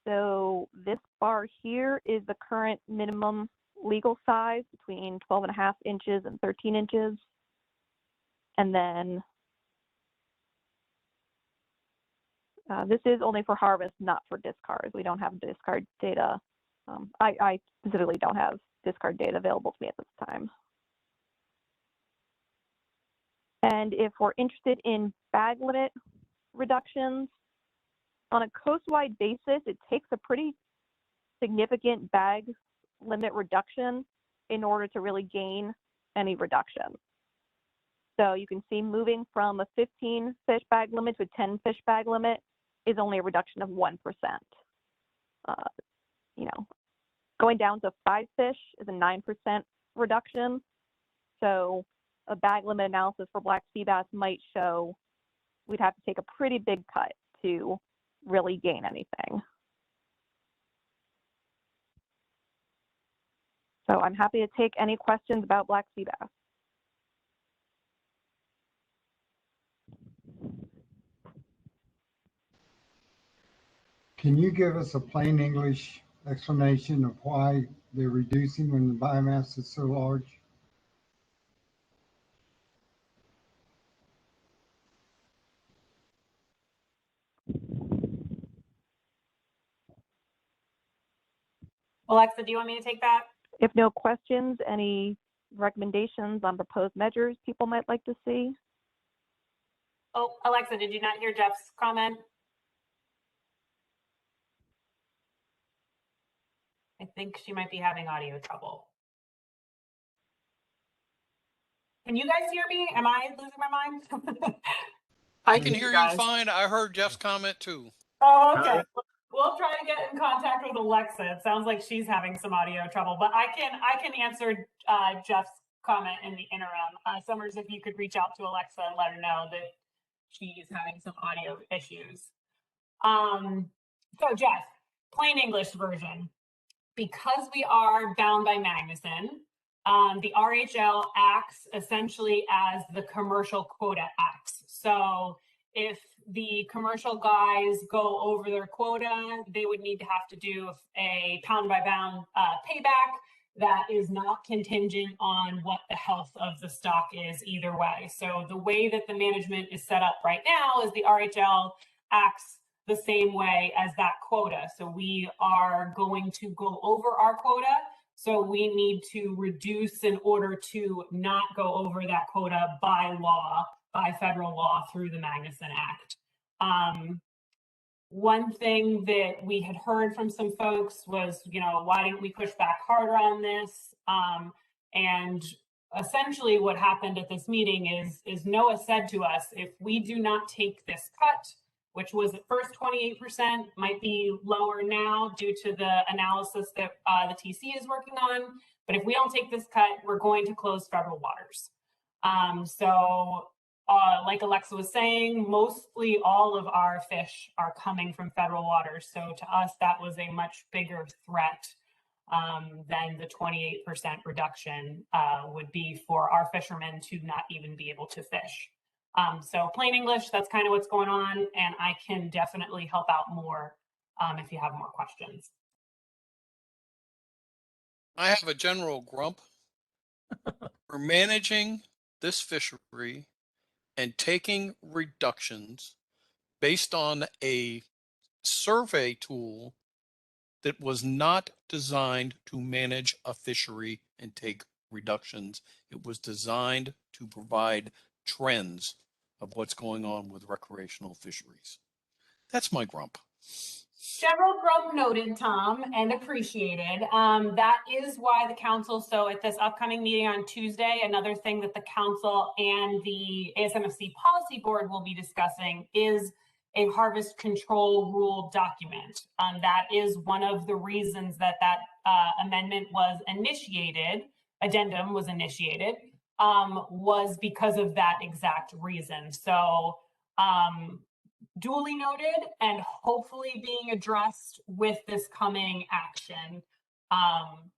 So this bar here is the current minimum legal size between 12.5 inches and 13 inches. And then this is only for harvest, not for discards. We don't have discard data. I specifically don't have discard data available to me at this time. And if we're interested in bag limit reductions, on a coastwide basis, it takes a pretty significant bag limit reduction in order to really gain any reduction. So you can see moving from a 15 fish bag limit to a 10 fish bag limit is only a reduction of 1%. You know, going down to 5 fish is a 9% reduction. So a bag limit analysis for black sea bass might show we'd have to take a pretty big cut to really gain anything. So I'm happy to take any questions about black sea bass. Can you give us a plain English explanation of why they're reducing when the biomass is so large? Alexa, do you want me to take that? If no questions, any recommendations on proposed measures people might like to see? Oh, Alexa, did you not hear Jeff's comment? I think she might be having audio trouble. Can you guys hear me? Am I losing my mind? I can hear you guys. fine. I heard Jeff's comment too. Oh, okay. We'll try to get in contact with Alexa. It sounds like she's having some audio trouble, but I can answer Jeff's comment in the interim. Summers, if you could reach out to Alexa and let her know that she's having some audio issues. So Jeff, plain English version. Because we are bound by Magnuson, the RHL acts essentially as the commercial quota acts. So if the commercial guys go over their quota, they would need to have to do a pound by pound payback that is not contingent on what the health of the stock is either way. So the way that the management is set up right now is the RHL acts the same way as that quota. So we are going to go over our quota. So we need to reduce in order to not go over that quota by law, by federal law through the Magnuson Act. One thing that we had heard from some folks was, you know, why didn't we push back harder on this? And essentially what happened at this meeting is NOAA said to us, if we do not take this cut, which was at first 28%, might be lower now due to the analysis that the TC is working on. But if we don't take this cut, we're going to close federal waters. Like Alexa was saying, mostly all of our fish are coming from federal waters. So to us, that was a much bigger threat than the 28% reduction would be for our fishermen to not even be able to fish. So plain English, that's kind of what's going on, and I can definitely help out more if you have more questions. I have a general grump. We're managing this fishery and taking reductions based on a survey tool that was not designed to manage a fishery and take reductions. It was designed to provide trends of what's going on with recreational fisheries. That's my grump. General grump noted, Tom, and appreciated. That is why the council, so at this upcoming meeting on Tuesday, another thing that the council and the ASMFC policy board will be discussing is a harvest control rule document. That is one of the reasons that amendment was initiated, addendum was initiated, was because of that exact reason. So duly noted and hopefully being addressed with this coming action.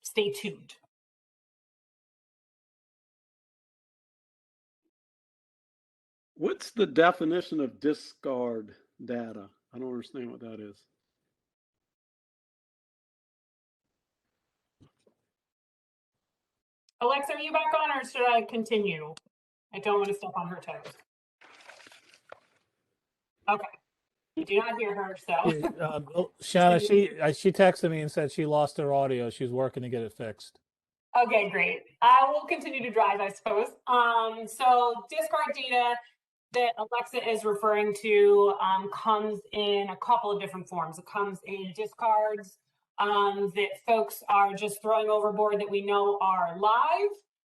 Stay tuned. What's the definition of discard data? I don't understand what that is. Alexa, are you back on or should I continue? I don't want to step on her toes. Okay. You do not hear her, so. Shanna, she texted me and said she lost her audio. She's working to get it fixed. Okay, great. I will continue to drive, I suppose. So discard data that Alexa is referring to comes in a couple of different forms. It comes in discards that folks are just throwing overboard that we know are live.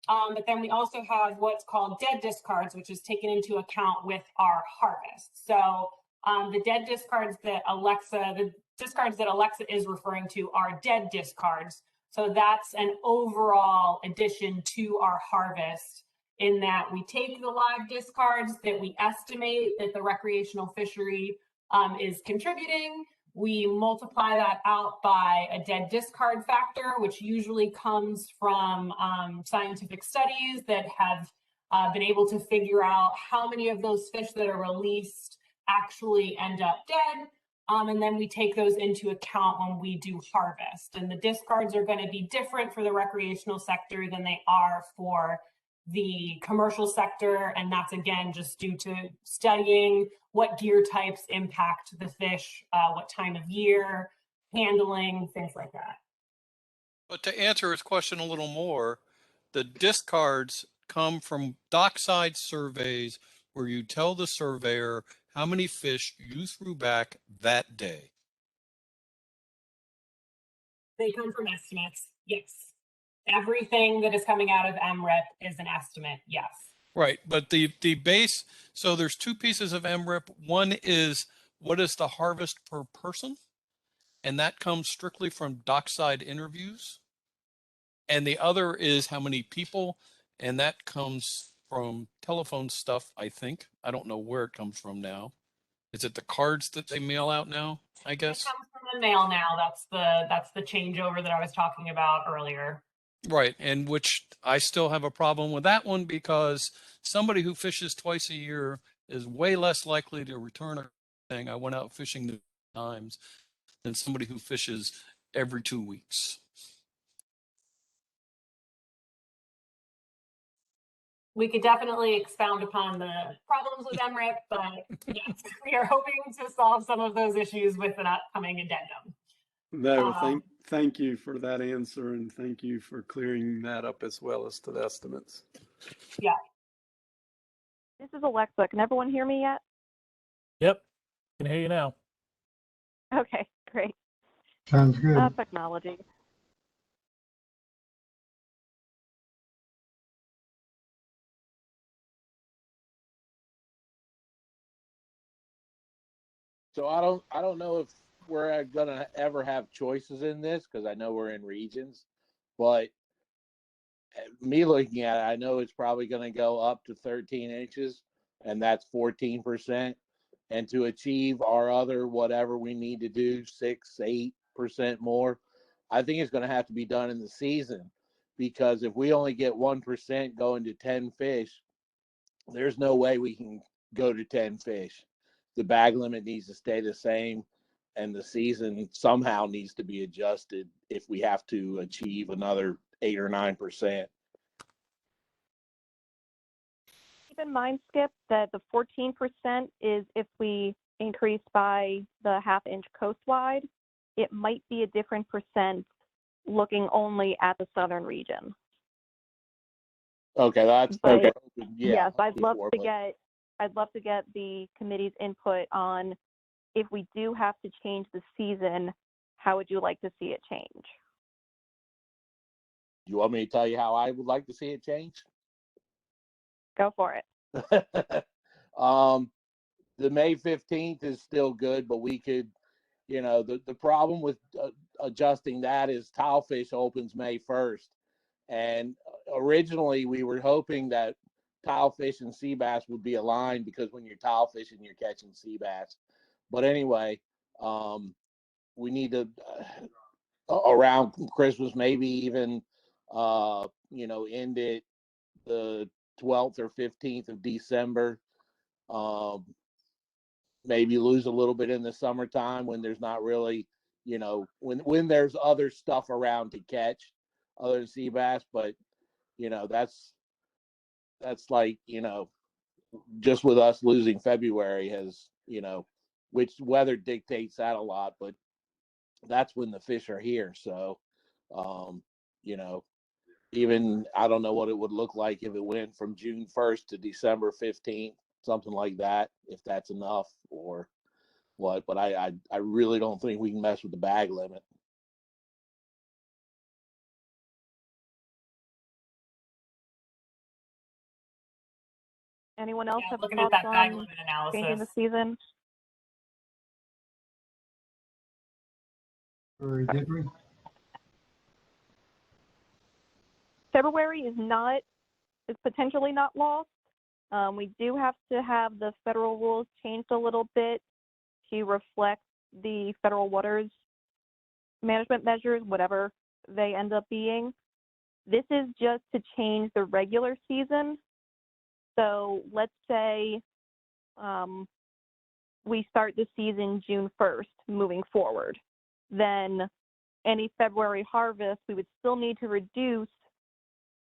But then we also have what's called dead discards, which is taken into account with our harvest. So the dead discards that the discards that Alexa is referring to are dead discards. So that's an overall addition to our harvest, in that we take the live discards that we estimate that the recreational fishery is contributing. We multiply that out by a dead discard factor, which usually comes from scientific studies that have been able to figure out how many of those fish that are released actually end up dead. And then we take those into account when we do harvest. And the discards are going to be different for the recreational sector than they are for the commercial sector. And that's, again, just due to studying what gear types impact the fish, what time of year, handling, things like that. But to answer his question a little more, the discards come from dockside surveys where you tell the surveyor how many fish you threw back that day. They come from estimates, yes. Everything that is coming out of Mrip is an estimate, yes. Right, but the base, so there's two pieces of Mrip. One is what is the harvest per person? And that comes strictly from dockside interviews. And the other is how many people, and that comes from telephone stuff, I think. I don't know where it comes from now. Is it the cards that they mail out now, I guess? It comes from the mail now. That's the changeover that I was talking about earlier. Right, and which I still have a problem with that one, because somebody who fishes twice a year is way less likely to return a thing. I went out fishing the times than somebody who fishes every 2 weeks. We could definitely expound upon the problems with Mrip, but yes, we are hoping to solve some of those issues with an upcoming addendum. No, thank you for that answer, and thank you for clearing that up as well as to the estimates. Yeah. This is Alexa. Can everyone hear me yet? Yep, can hear you now. Okay, great. Sounds good. Technology. So I don't know if we're gonna ever have choices in this, because I know we're in regions, but me looking at it, I know it's probably gonna go up to 13 inches, and that's 14%. And to achieve our other whatever we need to do, 6-8% more, I think it's gonna have to be done in the season, because if we only get 1% going to 10 fish, there's no way we can go to 10 fish. The bag limit needs to stay the same, and the season somehow needs to be adjusted if we have to achieve another 8 or 9%. Keep in mind, Skip, that the 14% is if we increase by the half-inch coastwide. It might be a different percent looking only at the southern region. Okay, that's But okay. Yeah, yes, I'd love to get the committee's input on, if we do have to change the season, how would you like to see it change? You want me to tell you how I would like to see it change? Go for it. The May 15th is still good, but we could, the problem with adjusting that is tilefish opens May 1st. And originally we were hoping that tilefish and sea bass would be aligned, because when you're tile fishing, you're catching sea bass. But anyway, we need to, around Christmas, maybe even, end it the 12th or 15th of December. Maybe lose a little bit in the summertime when there's not really, when there's other stuff around to catch other than sea bass. But, that's like, just with us losing February has, which weather dictates that a lot, but that's when the fish are here. So, even, I don't know what it would look like if it went from June 1st to December 15th, something like that, if that's enough or what. But I really don't think we can mess with the bag limit. Anyone else Yeah, have looking at thoughts that bag on limit changing the analysis. season? Or did we? February is potentially not lost. We do have to have the federal rules changed a little bit to reflect the federal waters management measures, whatever they end up being. This is just to change the regular season. So let's say we start the season June 1st moving forward. Then any February harvest, we would still need to reduce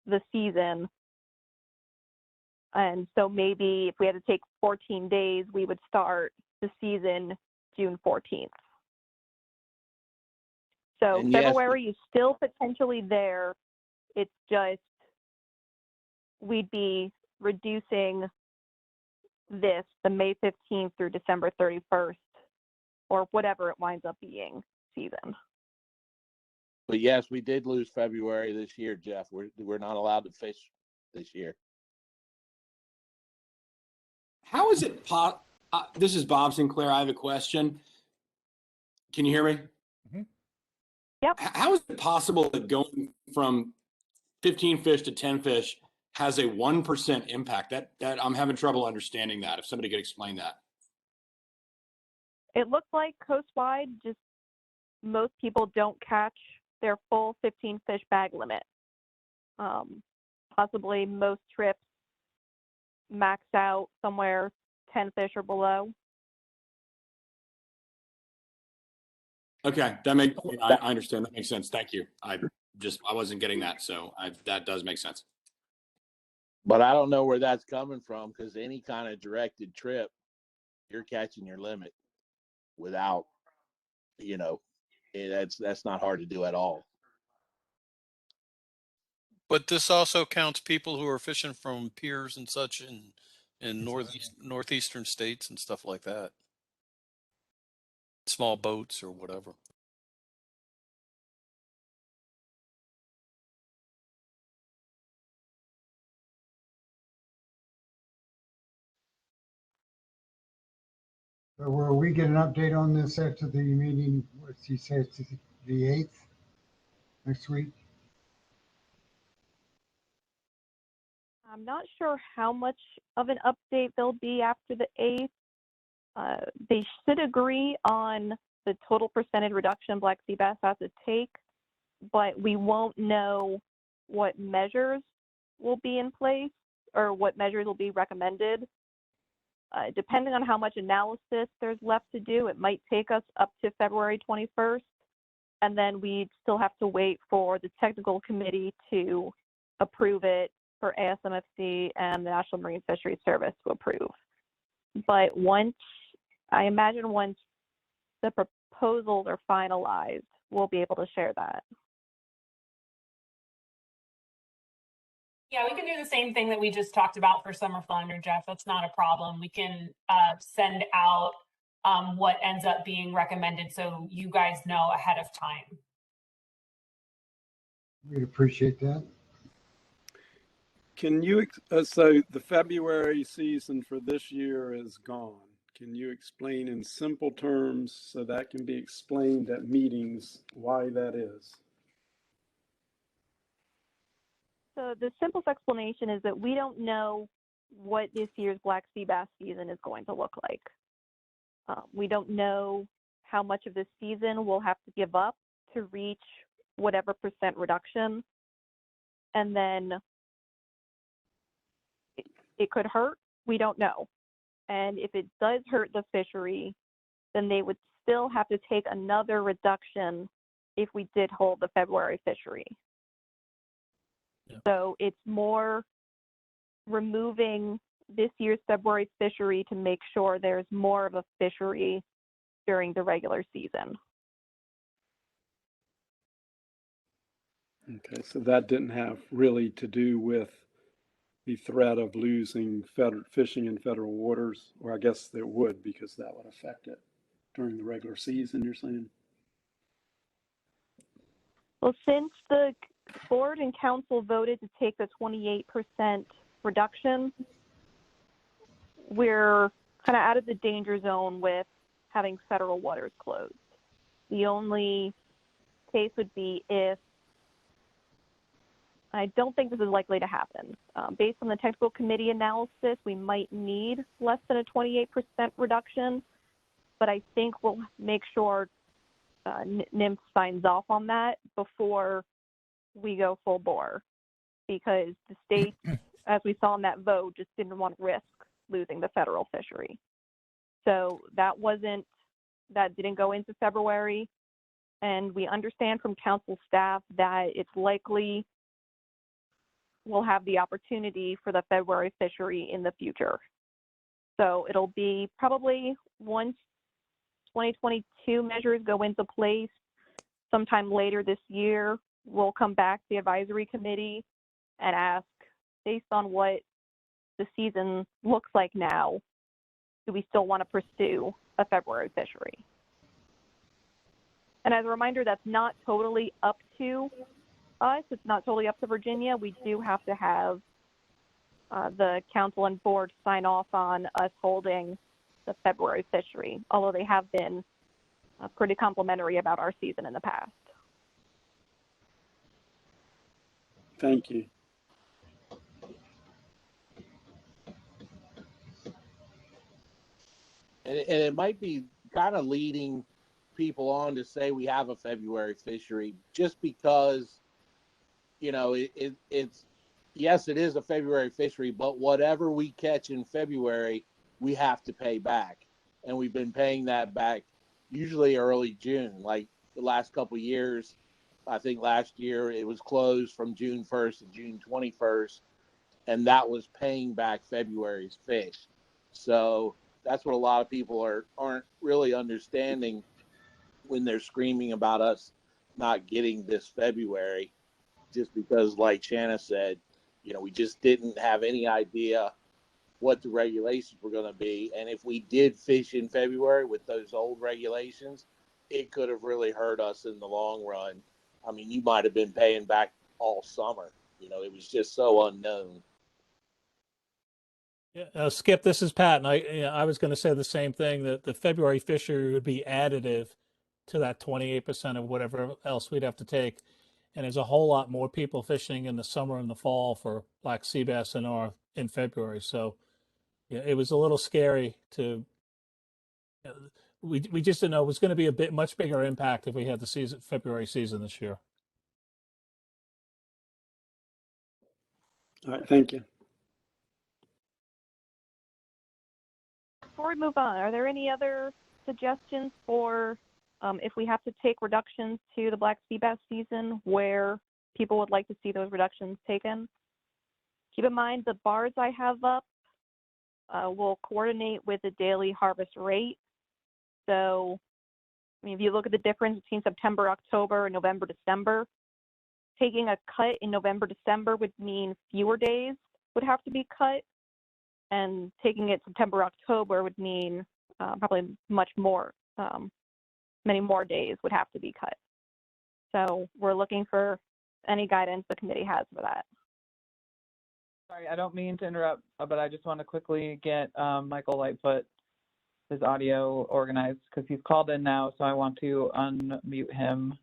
the season. And so maybe if we had to take 14 days, we would start the season June 14th. So And yes, February is still potentially there. It's just we'd be reducing this, the May 15th through December 31st, or whatever it winds up being, season. but yes, we did lose February this year, Jeff. We're not allowed to fish this year. How is it this is Bob Sinclair. I have a question. Can you hear me? Mhm. Yep. How is it possible that going from 15 fish to 10 fish has a 1% impact? That I'm having trouble understanding that. If somebody could explain that. It looks like coastwide, just most people don't catch their full 15 fish bag limit. Possibly most trips max out somewhere 10 fish or below. Okay, I understand. That makes sense. Thank you. I wasn't getting that, so that does make sense. But I don't know where that's coming from, because any kind of directed trip, you're catching your limit without, that's not hard to do at all. But this also counts people who are fishing from piers and such in northeastern states and stuff like that. Small boats or whatever. So will we get an update on this after the meeting? What's he say, it's the 8th next week? I'm not sure how much of an update there'll be after the 8th. They should agree on the total percentage reduction Black Sea bass has to take, but we won't know what measures will be in place or what measures will be recommended. Depending on how much analysis there's left to do, it might take us up to February 21st, and then we'd still have to wait for the technical committee to approve it for ASMFC and the National Marine Fisheries Service to approve. But once the proposals are finalized, we'll be able to share that. Yeah, we can do the same thing that we just talked about for summer flounder, Jeff. That's not a problem. We can send out what ends up being recommended so you guys know ahead of time. We'd appreciate that. Can you, so the February season for this year is gone. Can you explain in simple terms so that can be explained at meetings why that is? So the simplest explanation is that we don't know what this year's Black Sea bass season is going to look like. We don't know how much of this season we'll have to give up to reach whatever percent reduction. And then it could hurt. We don't know. And if it does hurt the fishery, then they would still have to take another reduction if we did hold the February fishery. Yeah. So it's more removing this year's February fishery to make sure there's more of a fishery during the regular season. Okay, so that didn't have really to do with the threat of losing fishing in federal waters, or I guess it would, because that would affect it during the regular season, you're saying? Well, since the board and council voted to take the 28% reduction, we're kind of out of the danger zone with having federal waters closed. The only case would be if, I don't think this is likely to happen. Based on the technical committee analysis, we might need less than a 28% reduction, but I think we'll make sure NIMS signs off on that before we go full bore, because the state, as we saw in that vote, just didn't want to risk losing the federal fishery. So that didn't go into February, and we understand from council staff that it's likely we'll have the opportunity for the February fishery in the future. So it'll be probably once 2022 measures go into place sometime later this year, we'll come back to the advisory committee and ask, based on what the season looks like now, do we still want to pursue a February fishery? And as a reminder, that's not totally up to us. It's not totally up to Virginia. We do have to have the council and board sign off on us holding the February fishery, although they have been pretty complimentary about our season in the past. Thank you. And it might be kind of leading people on to say we have a February fishery just because, you know, it's, yes, it is a February fishery, but whatever we catch in February, we have to pay back. And we've been paying that back usually early June. Like the last couple of years, I think last year it was closed from June 1st to June 21st, and that was paying back February's fish. So that's what a lot of people aren't really understanding when they're screaming about us not getting this February, just because, like Shanna said, you know, we just didn't have any idea what the regulations were going to be. And if we did fish in February with those old regulations, it could have really hurt us in the long run. I mean, you might have been paying back all summer. You know, it was just so unknown. Yeah, Skip, this is Pat, and I was going to say the same thing, that the February fishery would be additive to that 28% of whatever else we'd have to take. And there's a whole lot more people fishing in the summer and the fall for black sea bass than are in February. So yeah, it was a little scary to, we just didn't know it was going to be a much bigger impact if we had the February season this year. All right, thank you. Before we move on, are there any other suggestions for if we have to take reductions to the black sea bass season where people would like to see those reductions taken? Keep in mind the bars I have up will coordinate with the daily harvest rate. So, I mean, if you look at the difference between September, October, and November, December, taking a cut in November, December would mean fewer days would have to be cut, and taking it September, October would mean probably much more, many more days would have to be cut. So we're looking for any guidance the committee has for that. Sorry, I don't mean to interrupt, but I just want to quickly get Michael Lightfoot, his audio organized, because he's called in now, so I want to unmute him.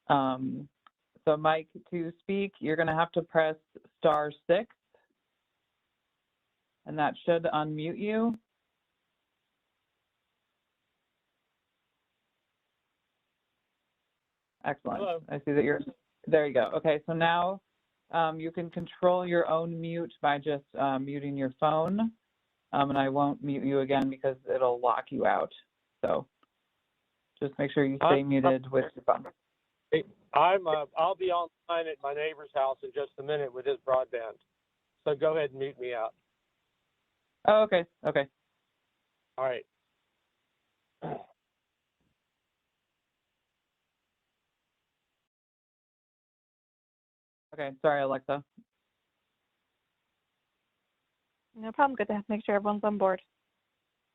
So Mike, to speak, you're going to have to press *6, and that should unmute you. Excellent. Hello. I see that you're, there you go. Okay, so now you can control your own mute by just muting your phone. And I won't mute you again because it'll lock you out. So just make sure you stay muted with your phone. I'll be online at my neighbor's house in just a minute with his broadband. So go ahead and mute me out. Oh, okay. Okay. All right. Okay, sorry, Alexa. No problem. Good to make sure everyone's on board.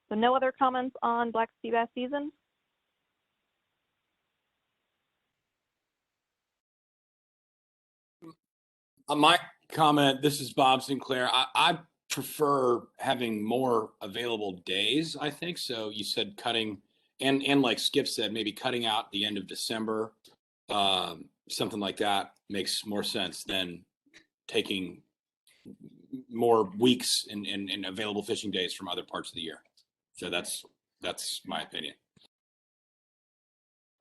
So no other comments on black sea bass season? My comment, this is Bob Sinclair. I prefer having more available days, I think. So you said cutting, and like Skip said, maybe cutting out the end of December, something like that makes more sense than taking more weeks and available fishing days from other parts of the year. So that's my opinion.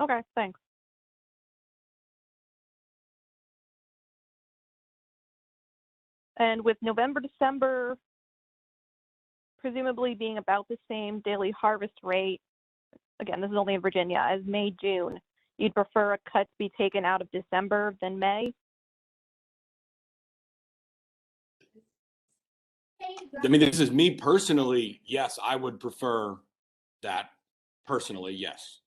Okay, thanks. And with November, December presumably being about the same daily harvest rate, again, this is only in Virginia, as May, June, you'd prefer a cut to be taken out of December than May? I mean, this is me personally. Yes, I would prefer that personally. Yes.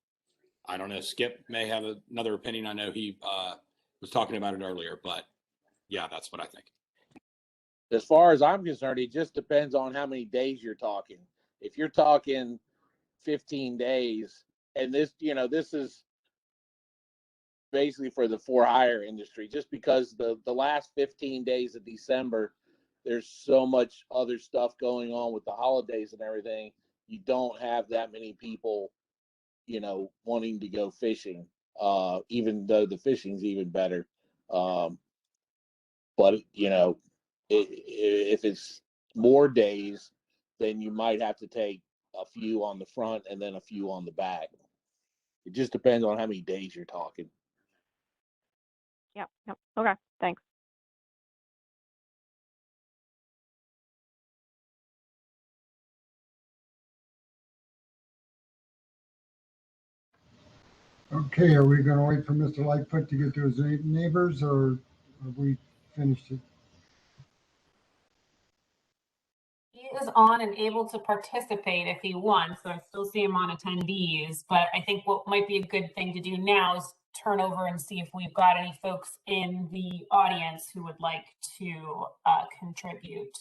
I don't know. Skip may have another opinion. I know he was talking about it earlier, but yeah, that's what I think. As far as I'm concerned, it just depends on how many days you're talking. If you're talking 15 days, and this is basically for the for hire industry, just because the last 15 days of December, there's so much other stuff going on with the holidays and everything. You don't have that many people, wanting to go fishing, even though the fishing's even better. But if it's more days, then you might have to take a few on the front and then a few on the back. It just depends on how many days you're talking. Yep. Okay, thanks. Okay, are we going to wait for Mr. Lightfoot to get to his neighbors, or have we finished it? He is on and able to participate if he wants, so I still see him on attendees, but I think what might be a good thing to do now is turn over and see if we've got any folks in the audience who would like to contribute.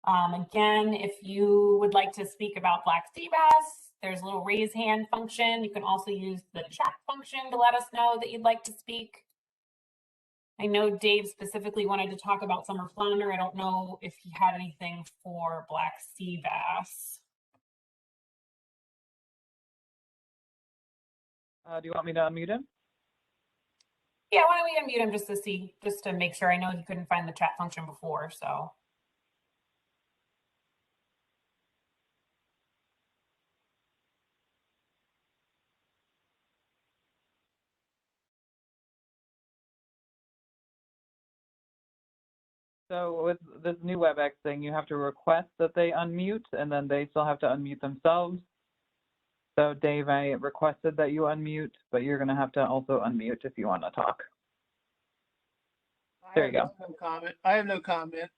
Again, if you would like to speak about black sea bass, there's a little raise hand function. You can also use the chat function to let us know that you'd like to speak. I know Dave specifically wanted to talk about summer flounder. I don't know if he had anything for black sea bass. Do you want me to unmute him? Yeah, why don't we unmute him just to make sure. I know he couldn't find the chat function before, so. So with this new WebEx thing, you have to request that they unmute, and then they still have to unmute themselves. So Dave, I requested that you unmute, but you're going to have to also unmute if you want to talk. There you go. No comment. I have no comment.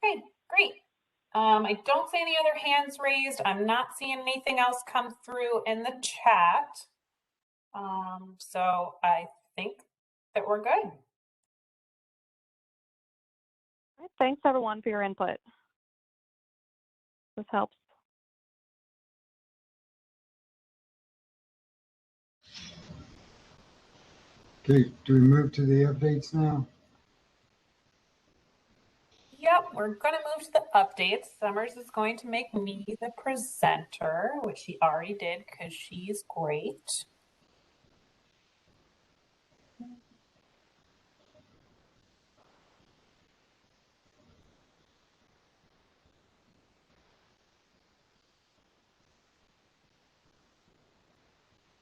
Okay, great. I don't see any other hands raised. I'm not seeing anything else come through in the chat. So I think that we're good. Thanks everyone for your input. This helps. Okay, do we move to the updates now? Yep, we're going to move to the updates. Summers is going to make me the presenter, which she already did because she's great.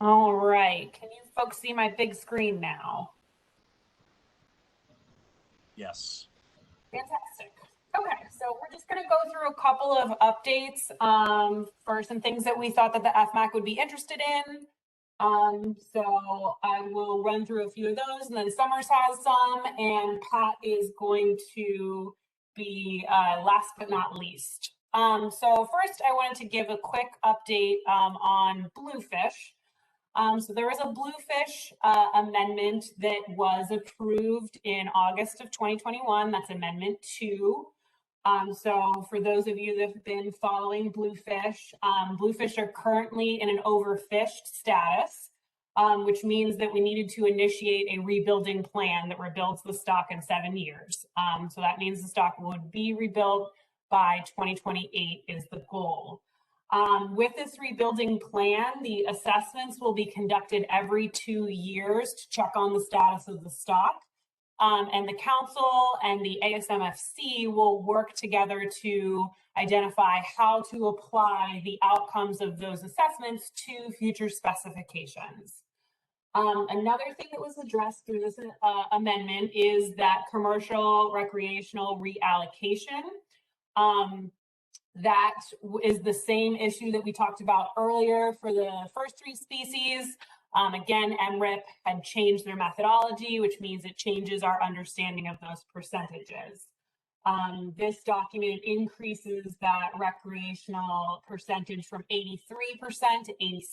All right, can you folks see my big screen now? Yes. Fantastic. Okay, so we're just going to go through a couple of updates for some things that we thought that the FMAC would be interested in. So I will run through a few of those, and then Summers has some, and Pat is going to be last but not least. So first, I wanted to give a quick update on bluefish. So there was a bluefish amendment that was approved in August of 2021. That's Amendment 2. So for those of you that have been following bluefish, bluefish are currently in an overfished status, which means that we needed to initiate a rebuilding plan that rebuilds the stock in 7 years. So that means the stock would be rebuilt by 2028 is the goal. With this rebuilding plan, the assessments will be conducted every 2 years to check on the status of the stock. And the council and the ASMFC will work together to identify how to apply the outcomes of those assessments to future specifications. Another thing that was addressed through this amendment is that commercial recreational reallocation. That is the same issue that we talked about earlier for the first 3 species. Again, Mrip had changed their methodology, which means it changes our understanding of those percentages. This document increases that recreational percentage from 83% to 86%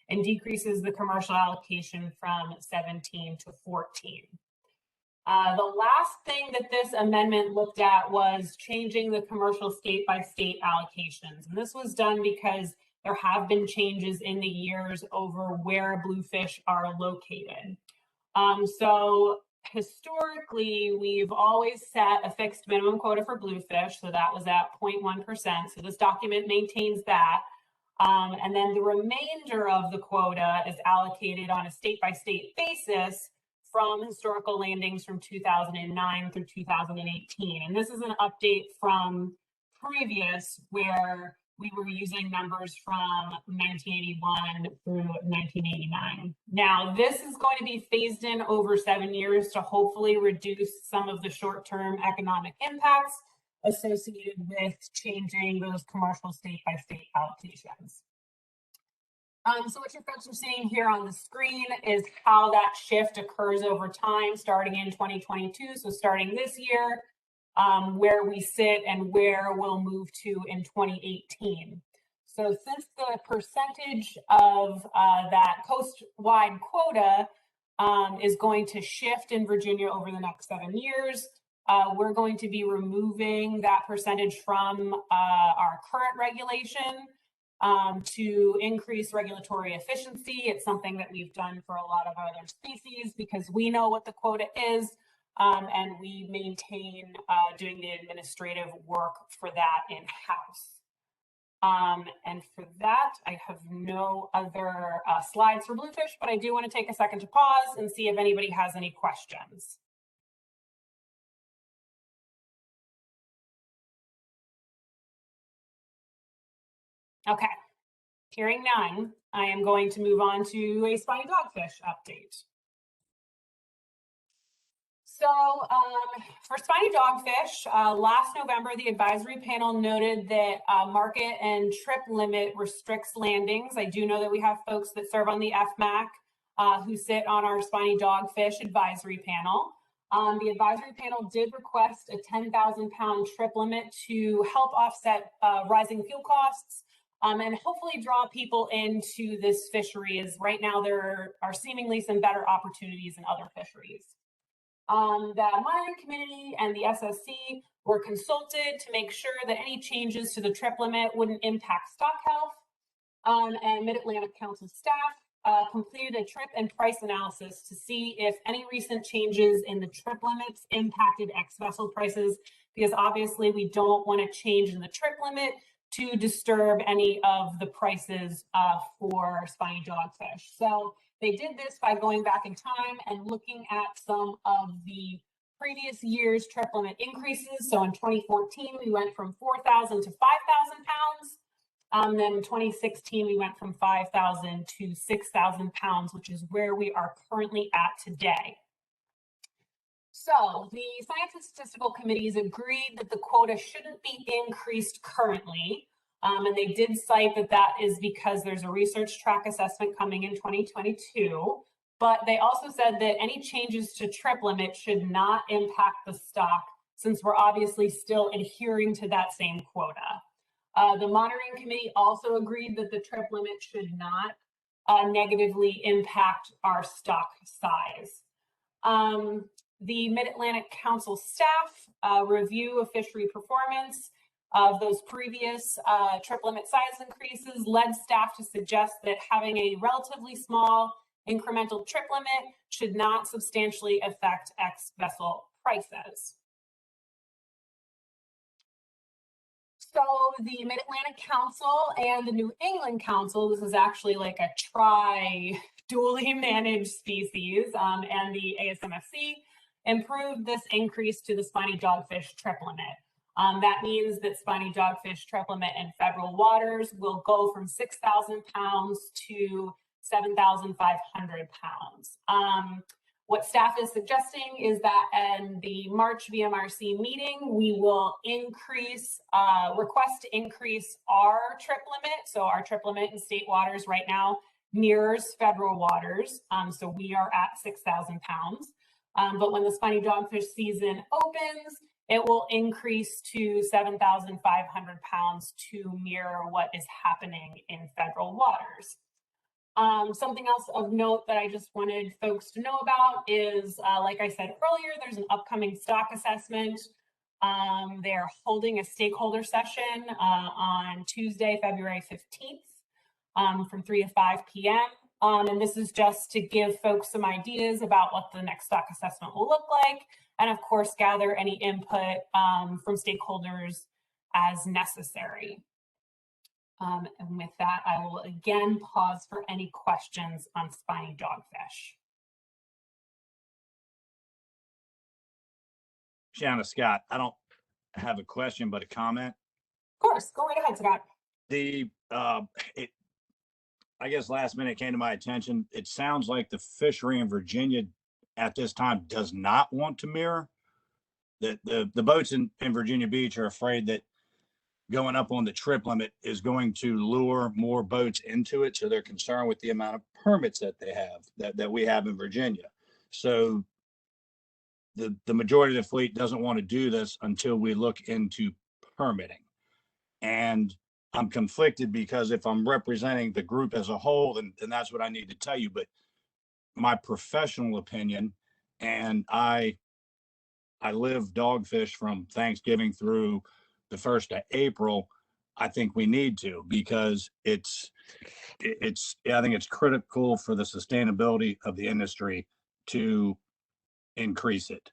and decreases the commercial allocation from 17 to 14. The last thing that this amendment looked at was changing the commercial state-by-state allocations. And this was done because there have been changes in the years over where bluefish are located. So historically, we've always set a fixed minimum quota for bluefish. So that was at 0.1%. So this document maintains that. And then the remainder of the quota is allocated on a state-by-state basis from historical landings from 2009 through 2018. And this is an update from previous where we were using numbers from 1981 through 1989. Now, this is going to be phased in over 7 years to hopefully reduce some of the short-term economic impacts associated with changing those commercial state-by-state allocations. So what you folks are seeing here on the screen is how that shift occurs over time, starting in 2022. So starting this year, where we sit and where we'll move to in 2018. So since the percentage of that coast-wide quota is going to shift in Virginia over the next 7 years, we're going to be removing that percentage from our current regulation to increase regulatory efficiency. It's something that we've done for a lot of other species because we know what the quota is, and we maintain doing the administrative work for that in-house. And for that, I have no other slides for bluefish, but I do want to take a second to pause and see if anybody has any questions. Okay, hearing none, I am going to move on to a spiny dogfish update. So for spiny dogfish, last November, the advisory panel noted that market and trip limit restricts landings. I do know that we have folks that serve on the FMAC who sit on our spiny dogfish advisory panel. The advisory panel did request a 10,000-pound trip limit to help offset rising fuel costs and hopefully draw people into this fishery, as right now there are seemingly some better opportunities in other fisheries. The monitoring committee and the SSC were consulted to make sure that any changes to the trip limit wouldn't impact stock health. And Mid-Atlantic Council staff completed a trip and price analysis to see if any recent changes in the trip limits impacted ex-vessel prices, because obviously we don't want to change in the trip limit to disturb any of the prices for spiny dogfish. So they did this by going back in time and looking at some of the previous year's trip limit increases. So in 2014, we went from 4,000 to 5,000 pounds. Then in 2016, we went from 5,000 to 6,000 pounds, which is where we are currently at today. So the Science and Statistical Committees agreed that the quota shouldn't be increased currently. And they did cite that that is because there's a research track assessment coming in 2022. But they also said that any changes to trip limit should not impact the stock, since we're obviously still adhering to that same quota. The monitoring committee also agreed that the trip limit should not negatively impact our stock size. The Mid-Atlantic Council staff review of fishery performance of those previous trip limit size increases led staff to suggest that having a relatively small incremental trip limit should not substantially affect ex-vessel prices. So the Mid-Atlantic Council and the New England Council, this is actually like a dually managed species, and the ASMFC improved this increase to the spiny dogfish trip limit. That means that spiny dogfish trip limit in federal waters will go from 6,000 pounds to 7,500 pounds. What staff is suggesting is that in the March VMRC meeting, we will request to increase our trip limit. So our trip limit in state waters right now mirrors federal waters. So we are at 6,000 pounds. But when the spiny dogfish season opens, it will increase to 7,500 pounds to mirror what is happening in federal waters. Something else of note that I just wanted folks to know about is, like I said earlier, there's an upcoming stock assessment. They're holding a stakeholder session on Tuesday, February 15th from 3 to 5 p.m. And this is just to give folks some ideas about what the next stock assessment will look like, and of course, gather any input from stakeholders as necessary. And with that, I will again pause for any questions on spiny dogfish. Shanna, Scott, I don't have a question, but a comment. Of course, go right ahead, Scott. I guess last minute it came to my attention. It sounds like the fishery in Virginia at this time does not want to mirror. The boats in Virginia Beach are afraid that going up on the trip limit is going to lure more boats into it. So they're concerned with the amount of permits that they have, that we have in Virginia. So the majority of the fleet doesn't want to do this until we look into permitting. And I'm conflicted because if I'm representing the group as a whole, then that's what I need to tell you. But my professional opinion, and I live dogfish from Thanksgiving through the 1st of April, I think we need to, because I think it's critical for the sustainability of the industry to increase it.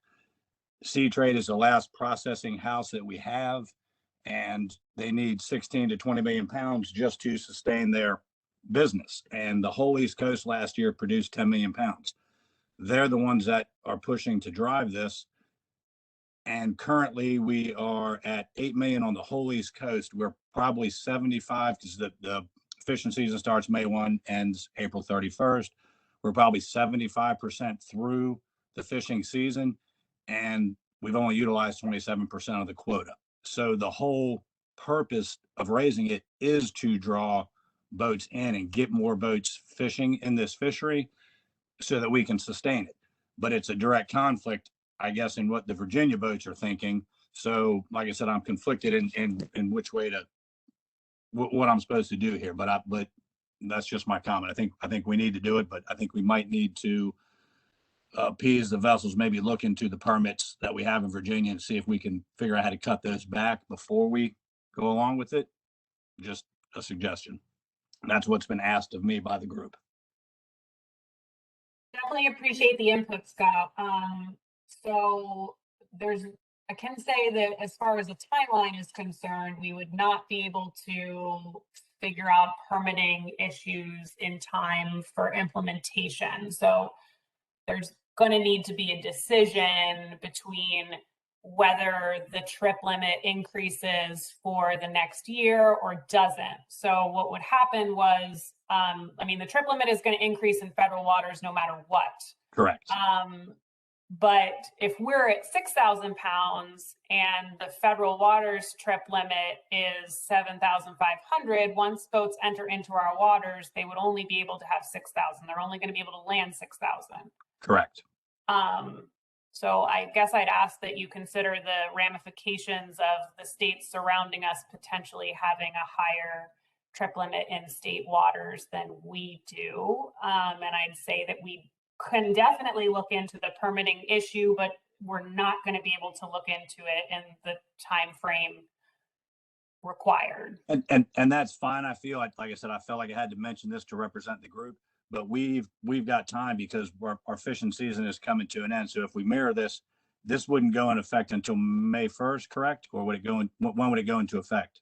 Sea Trade is the last processing house that we have, and they need 16 to 20 million pounds just to sustain their business. And the whole East Coast last year produced 10 million pounds. They're the ones that are pushing to drive this. And currently we are at 8 million on the whole East Coast. We're probably 75 because the fishing season starts May 1, ends April 31st. We're probably 75% through the fishing season, and we've only utilized 27% of the quota. So the whole purpose of raising it is to draw boats in and get more boats fishing in this fishery so that we can sustain it. But it's a direct conflict, I guess, in what the Virginia boats are thinking. So, like I said, I'm conflicted in which way to what I'm supposed to do here. But that's just my comment. I think we need to do it, but I think we might need to appease the vessels, maybe look into the permits that we have in Virginia and see if we can figure out how to cut those back before we go along with it. Just a suggestion. That's what's been asked of me by the group. Definitely appreciate the input, Scott. So I can say that as far as the timeline is concerned, we would not be able to figure out permitting issues in time for implementation. So there's going to need to be a decision between whether the trip limit increases for the next year or doesn't. So what would happen was, the trip limit is going to increase in federal waters no matter what. Correct. But if we're at 6,000 pounds and the federal waters trip limit is 7,500, once boats enter into our waters, they would only be able to have 6,000. They're only going to be able to land 6,000. Correct. So I guess I'd ask that you consider the ramifications of the states surrounding us potentially having a higher trip limit in state waters than we do. And I'd say that we can definitely look into the permitting issue, but we're not going to be able to look into it in the time frame required. And that's fine. I feel like I said, I felt like I had to mention this to represent the group, but we've got time because our fishing season is coming to an end. So if we mirror this, this wouldn't go in effect until May 1st, correct? Or would it go in, when would it go into effect?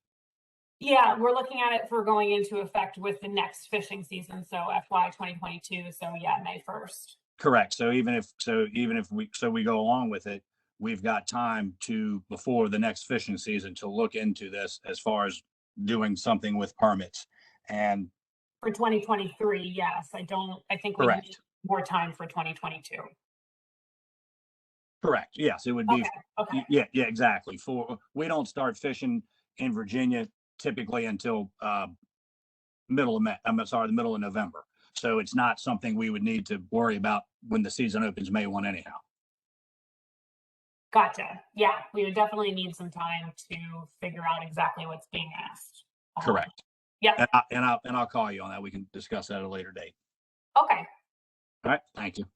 Yeah, we're looking at it for going into effect with the next fishing season. So FY 2022. So yeah, May 1st. Correct. So even if we go along with it, we've got time to, before the next fishing season, to look into this as far as doing something with permits. And for 2023, yes, I think we need more time for 2022. Correct. Yes, it would be. Okay. Yeah, exactly. We don't start fishing in Virginia typically until the middle of November. So it's not something we would need to worry about when the season opens May 1 anyhow. Gotcha. Yeah, we would definitely need some time to figure out exactly what's being asked. Correct. Yeah. And I'll call you on that. We can discuss that at a later date. Okay. All right. Thank you.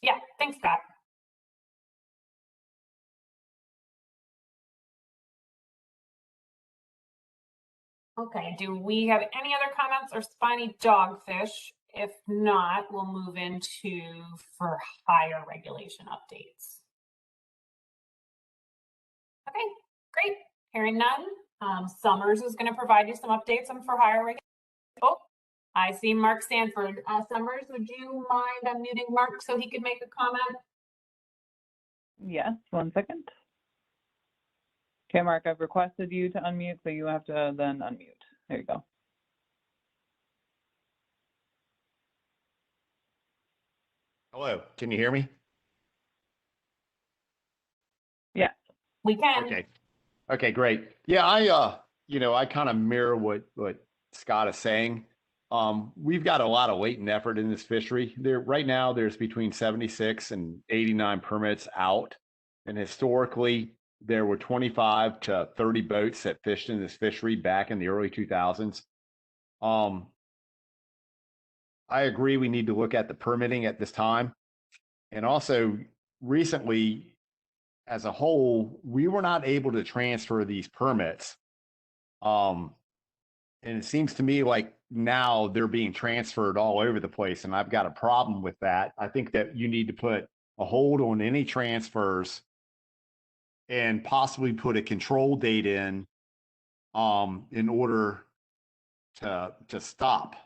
Yeah. Thanks, Scott. Okay. Do we have any other comments or spiny dogfish? If not, we'll move into for hire regulation updates. Okay, great. Hearing none. Summers is going to provide you some updates on for hire regulation. Oh, I see Mark Sanford. Summers, would you mind unmuting Mark so he could make a comment? Yes, 1 second. Okay, Mark, I've requested you to unmute, so you have to then unmute. There you go. Hello, can you hear me? Yeah, we can. Okay, great. Yeah, I kind of mirror what Scott is saying. We've got a lot of latent effort in this fishery. Right now, there's between 76 and 89 permits out, and historically, there were 25 to 30 boats that fished in this fishery back in the early 2000s. I agree we need to look at the permitting at this time. And also, recently, as a whole, we were not able to transfer these permits. And it seems to me like now they're being transferred all over the place, and I've got a problem with that. I think that you need to put a hold on any transfers and possibly put a control date in order to stop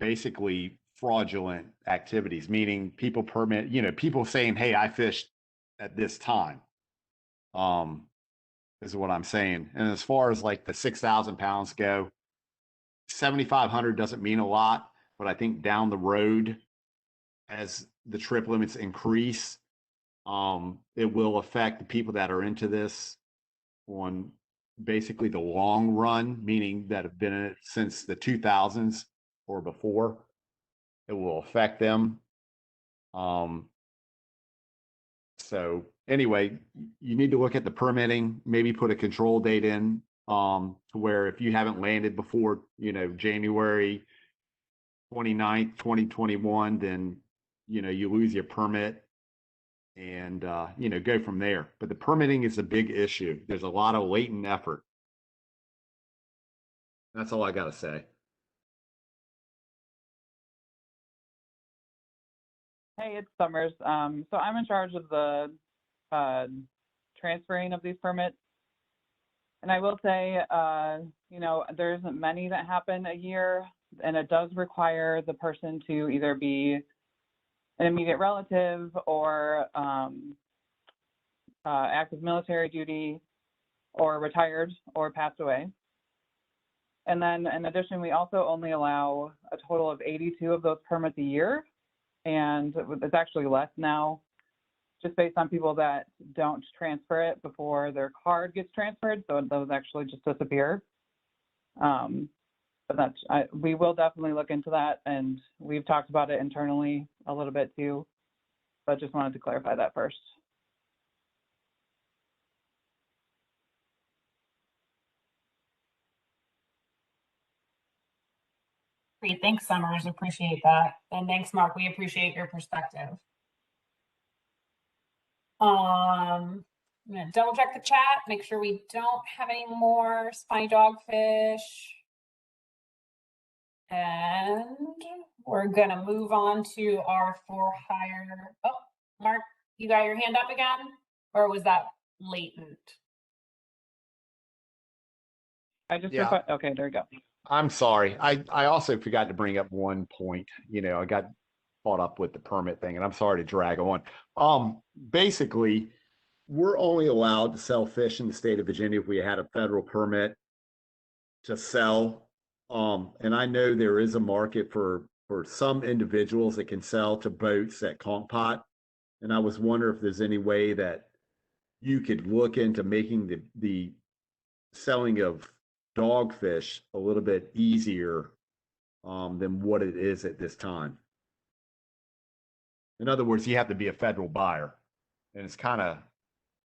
basically fraudulent activities, meaning people people saying, hey, I fished at this time, is what I'm saying. And as far as like the 6,000 pounds go, 7,500 doesn't mean a lot, but I think down the road, as the trip limits increase, it will affect the people that are into this on basically the long run, meaning that have been in it since the 2000s or before. It will affect them. So anyway, you need to look at the permitting, maybe put a control date in to where if you haven't landed before, January 29th, 2021, then, you lose your permit and, go from there. But the permitting is a big issue. There's a lot of latent effort. That's all I got to say. hey, it's Summers. So I'm in charge of the transferring of these permits. And I will say, there isn't many that happen a year, and it does require the person to either be an immediate relative or active military duty or retired or passed away. And then in addition, we also only allow a total of 82 of those permits a year. And it's actually less now, just based on people that don't transfer it before their card gets transferred. So those actually just disappear. But we will definitely look into that. And we've talked about it internally a little bit too, but just wanted to clarify that first. Great, thanks, Summers. Appreciate that. And thanks, Mark. We appreciate your perspective. I'm gonna double check the chat, make sure we don't have any more spiny dogfish. And we're gonna move on to our for hire. Oh, Mark, you got your hand up again? Or was that latent? I just Yeah. okay, there we go. I'm sorry. I also forgot to bring up one point. You know, I got caught up with the permit thing, and I'm sorry to drag on. Basically, we're only allowed to sell fish in the state of Virginia if we had a federal permit to sell. And I know there is a market for some individuals that can sell to boats at conch pot. And I was wondering if there's any way that you could look into making the selling of dogfish a little bit easier than what it is at this time. In other words, you have to be a federal buyer, and it's kind of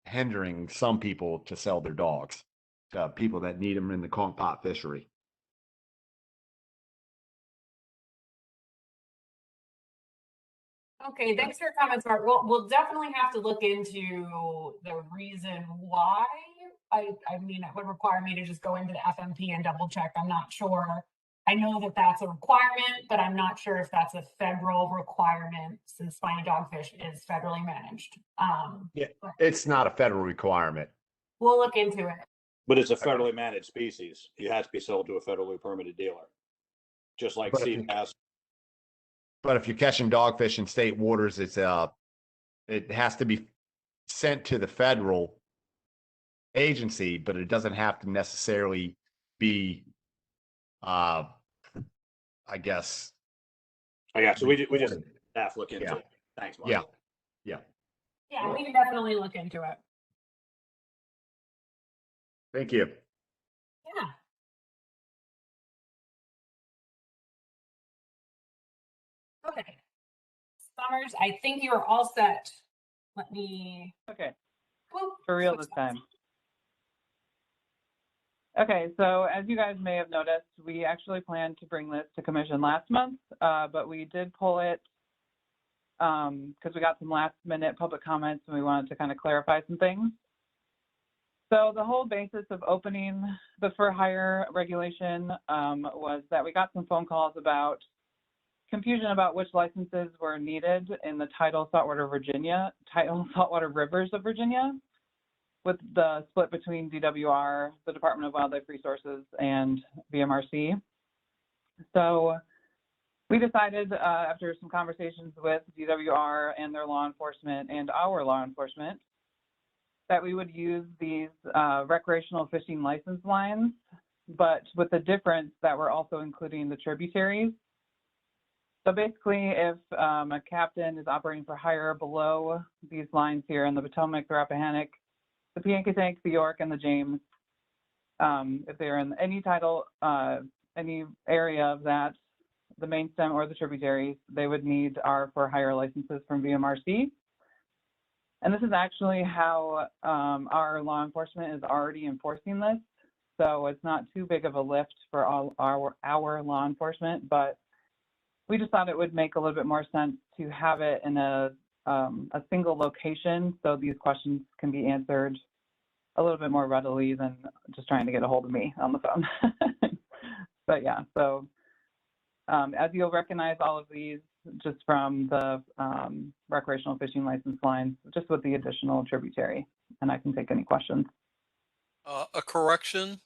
hindering some people to sell their dogs to people that need them in the conch pot fishery. Okay, thanks for your comments, Mark. We'll definitely have to look into the reason why. I mean, it would require me to just go into the FMP and double check. I'm not sure. I know that that's a requirement, but I'm not sure if that's a federal requirement since spiny dogfish is federally managed. Yeah, it's not a federal requirement. We'll look into it. But it's a federally managed species. It has to be sold to a federally permitted dealer, just like sea bass. But if you're catching dogfish in state waters, it has to be sent to the federal agency, but it doesn't have to necessarily be, I guess. Oh, yeah, so we just have to look into it. Thanks, Mark. Yeah. Yeah, we can definitely look into it. Thank you. Yeah. Okay. Summers, I think you're all set. Let me. Okay. Whoop, For real this time. Okay, so as you guys may have noticed, we actually planned to bring this to commission last month, but we did pull it because we got some last minute public comments and we wanted to kind of clarify some things. So the whole basis of opening the for hire regulation was that we got some phone calls about confusion about which licenses were needed in the tidal saltwater rivers of Virginia, with the split between DWR, the Department of Wildlife Resources, and VMRC. So we decided after some conversations with DWR and their law enforcement and our law enforcement that we would use these recreational fishing license lines, but with the difference that we're also including the tributaries. So basically, if a captain is operating for hire below these lines here in the Potomac, the Rappahannock, the Piankatank, the York, and the James, if they're in any tidal, any area of that, the main stem or the tributaries, they would need our for hire licenses from VMRC. And this is actually how our law enforcement is already enforcing this. So it's not too big of a lift for all our law enforcement, but we just thought it would make a little bit more sense to have it in a single location so these questions can be answered a little bit more readily than just trying to get a hold of me on the phone. But yeah, so as you'll recognize all of these just from the recreational fishing license lines, just with the additional tributary, and I can take any questions. A correction,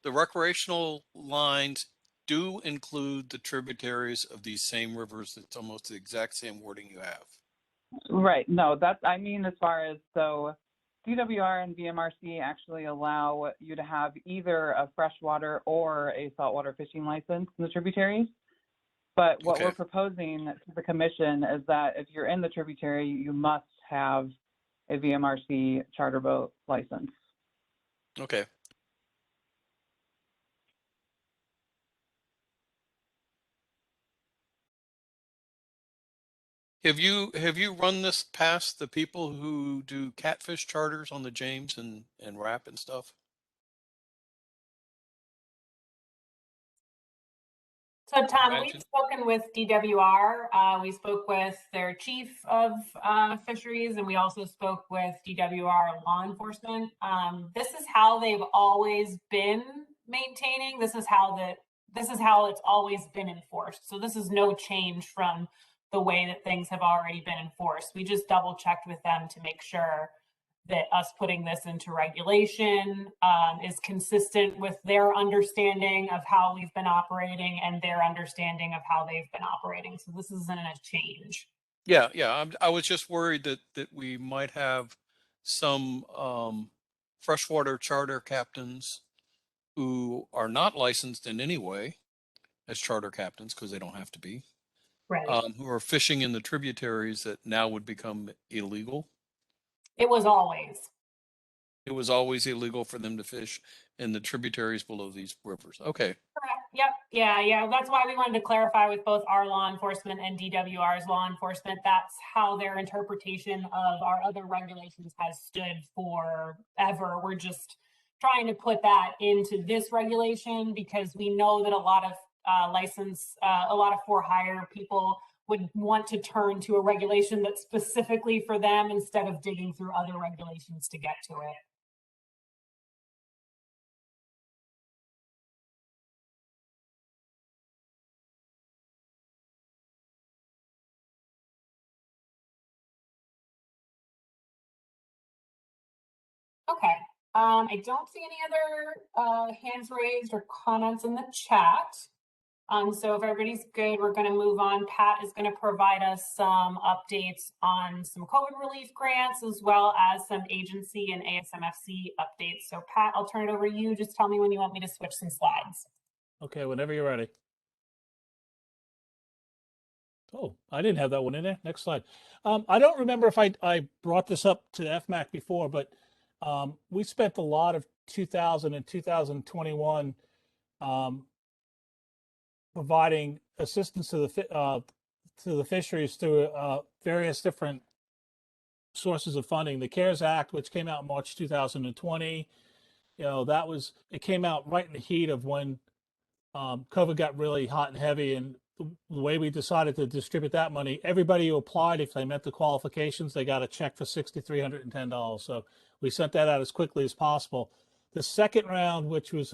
the recreational lines do include the tributaries of these same rivers. It's almost the exact same wording you have. Right, no, that's, I mean, as far as, so DWR and VMRC actually allow you to have either a freshwater or a saltwater fishing license in the tributaries. But what we're proposing to the commission is that if you're in the tributary, you must have a VMRC charter boat license. Okay. Have you run this past the people who do catfish charters on the James and Rapp and stuff? So Tom, we've Imagine. spoken with DWR. We spoke with their chief of fisheries, and we also spoke with DWR law enforcement. This is how they've always been maintaining. This is how it's always been enforced. So this is no change from the way that things have already been enforced. We just double checked with them to make sure that us putting this into regulation is consistent with their understanding of how we've been operating and their understanding of how they've been operating. So this isn't a change. Yeah, yeah. I was just worried that we might have some freshwater charter captains who are not licensed in any way as charter captains because they don't have to be, Right. who are fishing in the tributaries that now would become illegal. It was always. It was always illegal for them to fish in the tributaries below these rivers. Okay. Correct. Yep. Yeah. That's why we wanted to clarify with both our law enforcement and DWR's law enforcement. That's how their interpretation of our other regulations has stood forever. We're just trying to put that into this regulation because we know that a lot of a lot of for hire people would want to turn to a regulation that's specifically for them instead of digging through other regulations to get to it. Okay. I don't see any other hands raised or comments in the chat. So if everybody's good, we're going to move on. Pat is going to provide us some updates on some COVID relief grants, as well as some agency and ASMFC updates. So Pat, I'll turn it over to you. Just tell me when you want me to switch some slides. Okay, whenever you're ready. Oh, I didn't have that one in there. Next slide. I don't remember if I brought this up to the FMAC before, but we spent a lot of 2000 and 2021 providing assistance to the fisheries through various different sources of funding. The CARES Act, which came out in March 2020, it came out right in the heat of when COVID got really hot and heavy, and the way we decided to distribute that money, everybody who applied, if they met the qualifications, they got a check for $6,310. So we sent that out as quickly as possible. The second round, which was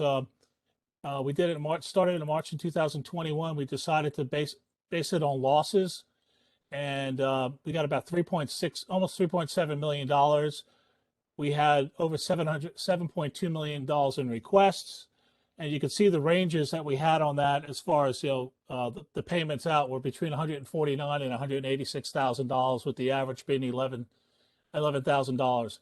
we did it in March, started in March in 2021. We decided to base it on losses, and we got about almost $3.7 million. We had over $7.2 million in requests. And you can see the ranges that we had on that as far as the payments out were between $149,000 and $186,000, with the average being $11,000.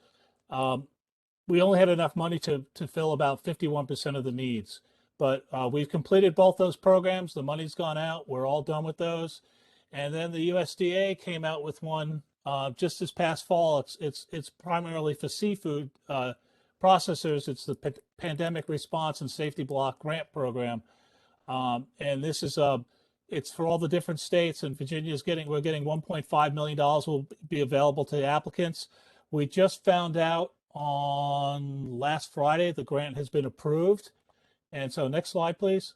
We only had enough money to fill about 51% of the needs, but we've completed both those programs. The money's gone out. We're all done with those. And then the USDA came out with one just this past fall. It's primarily for seafood processors. It's the Pandemic Response and Safety Block Grant Program, and this is it's for all the different states. And we're getting $1.5 million will be available to the applicants. We just found out on last Friday the grant has been approved, and so next slide, please.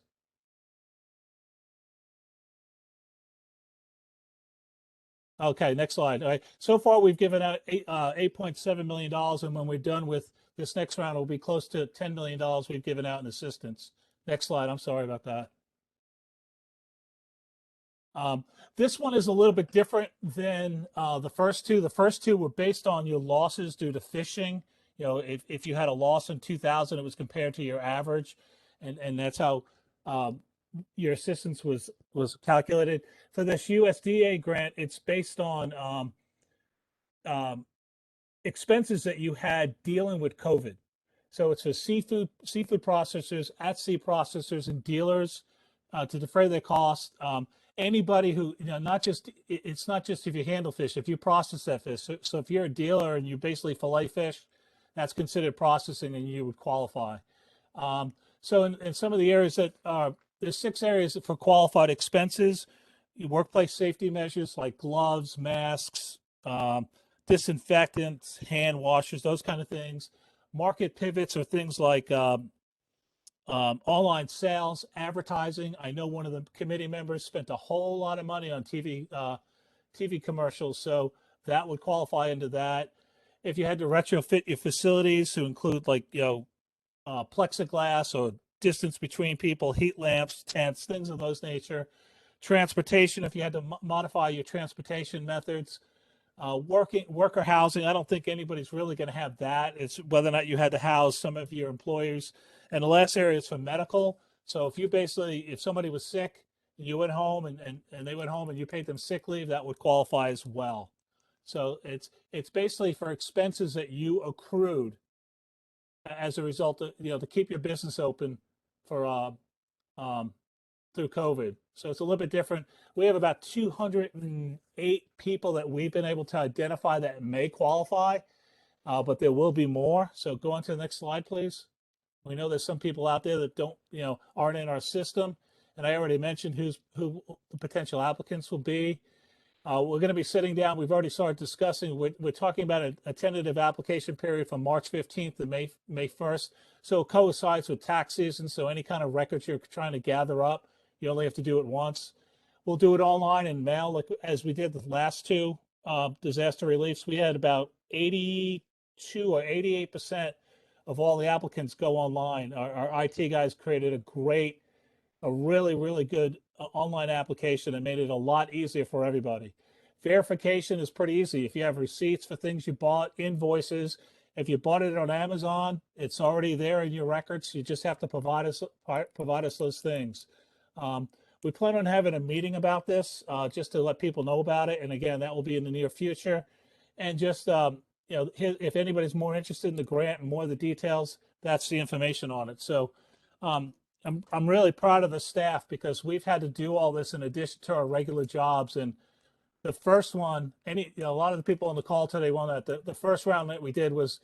Okay, next slide. All right. So far, we've given out $8.7 million, and when we're done with this next round, will be close to $10 million we've given out in assistance. Next slide. I'm sorry about that. This one is a little bit different than the first two. The first two were based on your losses due to fishing. If you had a loss in 2000, it was compared to your average, and that's how your assistance was calculated. For this USDA grant, it's based on expenses that you had dealing with COVID. So it's for seafood processors, at-sea processors, and dealers to defray their costs. Anybody who, it's not just if you handle fish, if you process that fish. So if you're a dealer and you basically fillet fish, that's considered processing and you would qualify. So in some of the areas that there's 6 areas for qualified expenses: workplace safety measures like gloves, masks, disinfectants, hand washers, those kind of things. Market pivots are things like online sales, advertising. I know one of the committee members spent a whole lot of money on TV commercials, so that would qualify into that. If you had to retrofit your facilities to include like, plexiglass or distance between people, heat lamps, tents, things of those nature. Transportation, if you had to modify your transportation methods. Worker housing, I don't think anybody's really going to have that. It's whether or not you had to house some of your employers. And the last area is for medical. So if somebody was sick, you went home and they went home and you paid them sick leave, that would qualify as well. So it's basically for expenses that you accrued as a result of, to keep your business open for through COVID. So it's a little bit different. We have about 208 people that we've been able to identify that may qualify, but there will be more. So go on to the next slide, please. We know there's some people out there that don't, aren't in our system. And I already mentioned who the potential applicants will be. We're going to be sitting down. We've already started discussing. We're talking about a tentative application period from March 15th to May 1st. So it coincides with tax season. So any kind of records you're trying to gather up, you only have to do it once. We'll do it online and mail, like as we did the last two disaster reliefs. We had about 82 or 88% of all the applicants go online. Our IT guys created a really, really good online application and made it a lot easier for everybody. Verification is pretty easy. If you have receipts for things you bought, invoices, if you bought it on Amazon, it's already there in your records. You just have to provide us those things. We plan on having a meeting about this just to let people know about it. And again, that will be in the near future. And just, if anybody's more interested in the grant and more of the details, that's the information on it. So I'm really proud of the staff because we've had to do all this in addition to our regular jobs. And the first one, a lot of the people on the call today want that the first round that we did was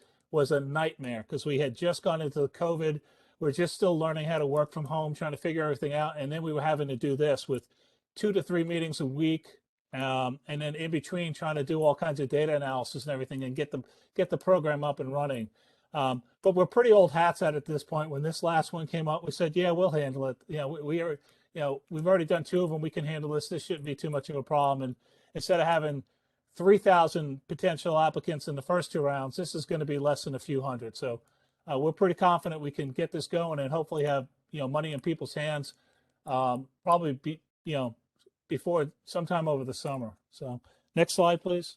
a nightmare because we had just gone into the COVID. We're just still learning how to work from home, trying to figure everything out. And then we were having to do this with 2 to 3 meetings a week. And then in between trying to do all kinds of data analysis and everything and get the program up and running. But we're pretty old hats at this point. When this last one came up, we said, yeah, we'll handle it. We've already done 2 of them. We can handle this. This shouldn't be too much of a problem. And instead of having 3,000 potential applicants in the first 2 rounds, this is going to be less than a few hundred. So we're pretty confident we can get this going and hopefully have, money in people's hands, probably before sometime over the summer. So next slide, please.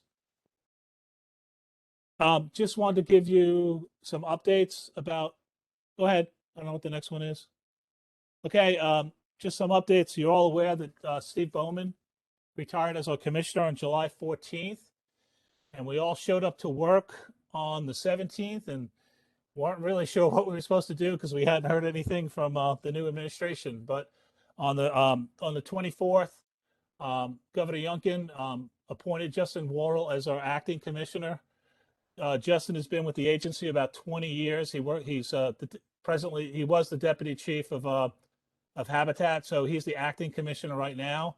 Just wanted to give you some updates about, go ahead. I don't know what the next one is. Okay. Just some updates. You're all aware that Steve Bowman retired as our commissioner on July 14th. And we all showed up to work on the 17th and weren't really sure what we were supposed to do because we hadn't heard anything from the new administration. But on the 24th, Governor Youngkin appointed Justin Worrell as our acting commissioner. Justin has been with the agency about 20 years. He was the deputy chief of Habitat, so he's the acting commissioner right now.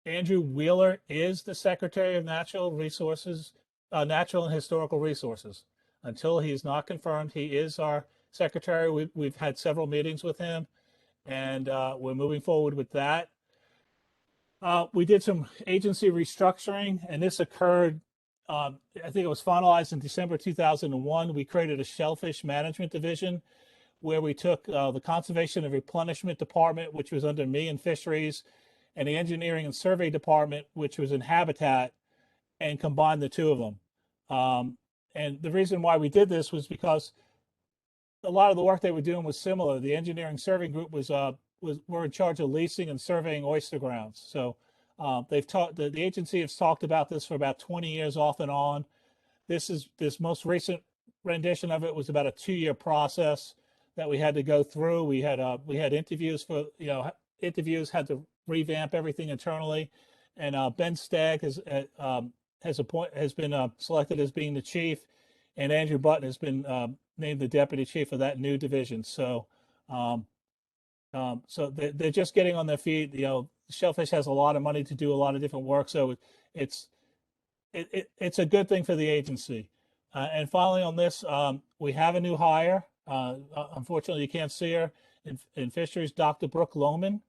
Andrew Wheeler is the Secretary of Natural and Historical Resources. Until he's not confirmed, he is our secretary. We've had several meetings with him, and we're moving forward with that. We did some agency restructuring, and this occurred, I think it was finalized in December 2001. We created a Shellfish Management Division where we took the Conservation and Replenishment Department, which was under me and Fisheries, and the Engineering and Survey Department, which was in Habitat, and combined the 2 of them. And the reason why we did this was because a lot of the work they were doing was similar. The engineering survey group were in charge of leasing and surveying oyster grounds. So the agency has talked about this for about 20 years off and on. This most recent rendition of it was about a 2-year process that we had to go through. We had interviews had to revamp everything internally, and Ben Stagg has been selected as being the chief, and Andrew Button has been named the deputy chief of that new division. So, so they're just getting on their feet. Shellfish has a lot of money to do a lot of different work, so it's a good thing for the agency. And finally, on this, we have a new hire. Unfortunately, you can't see her. In Fisheries, Dr. Brooke Lohman.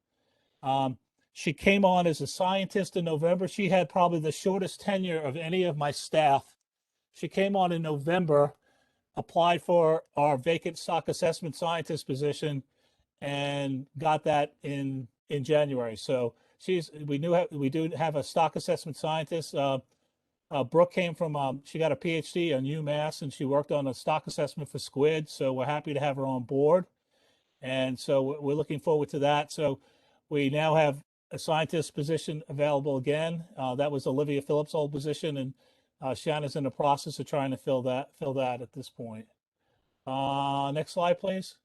She came on as a scientist in November. She had probably the shortest tenure of any of my staff. She came on in November, applied for our vacant stock assessment scientist position, and got that in January. So we do have a stock assessment scientist. Brooke came from she got a PhD on UMass, and she worked on a stock assessment for squid. So we're happy to have her on board, and so we're looking forward to that. So we now have a scientist position available again. That was Olivia Phillips' old position, and Shannon's in the process of trying to fill that at this point. Next slide, please.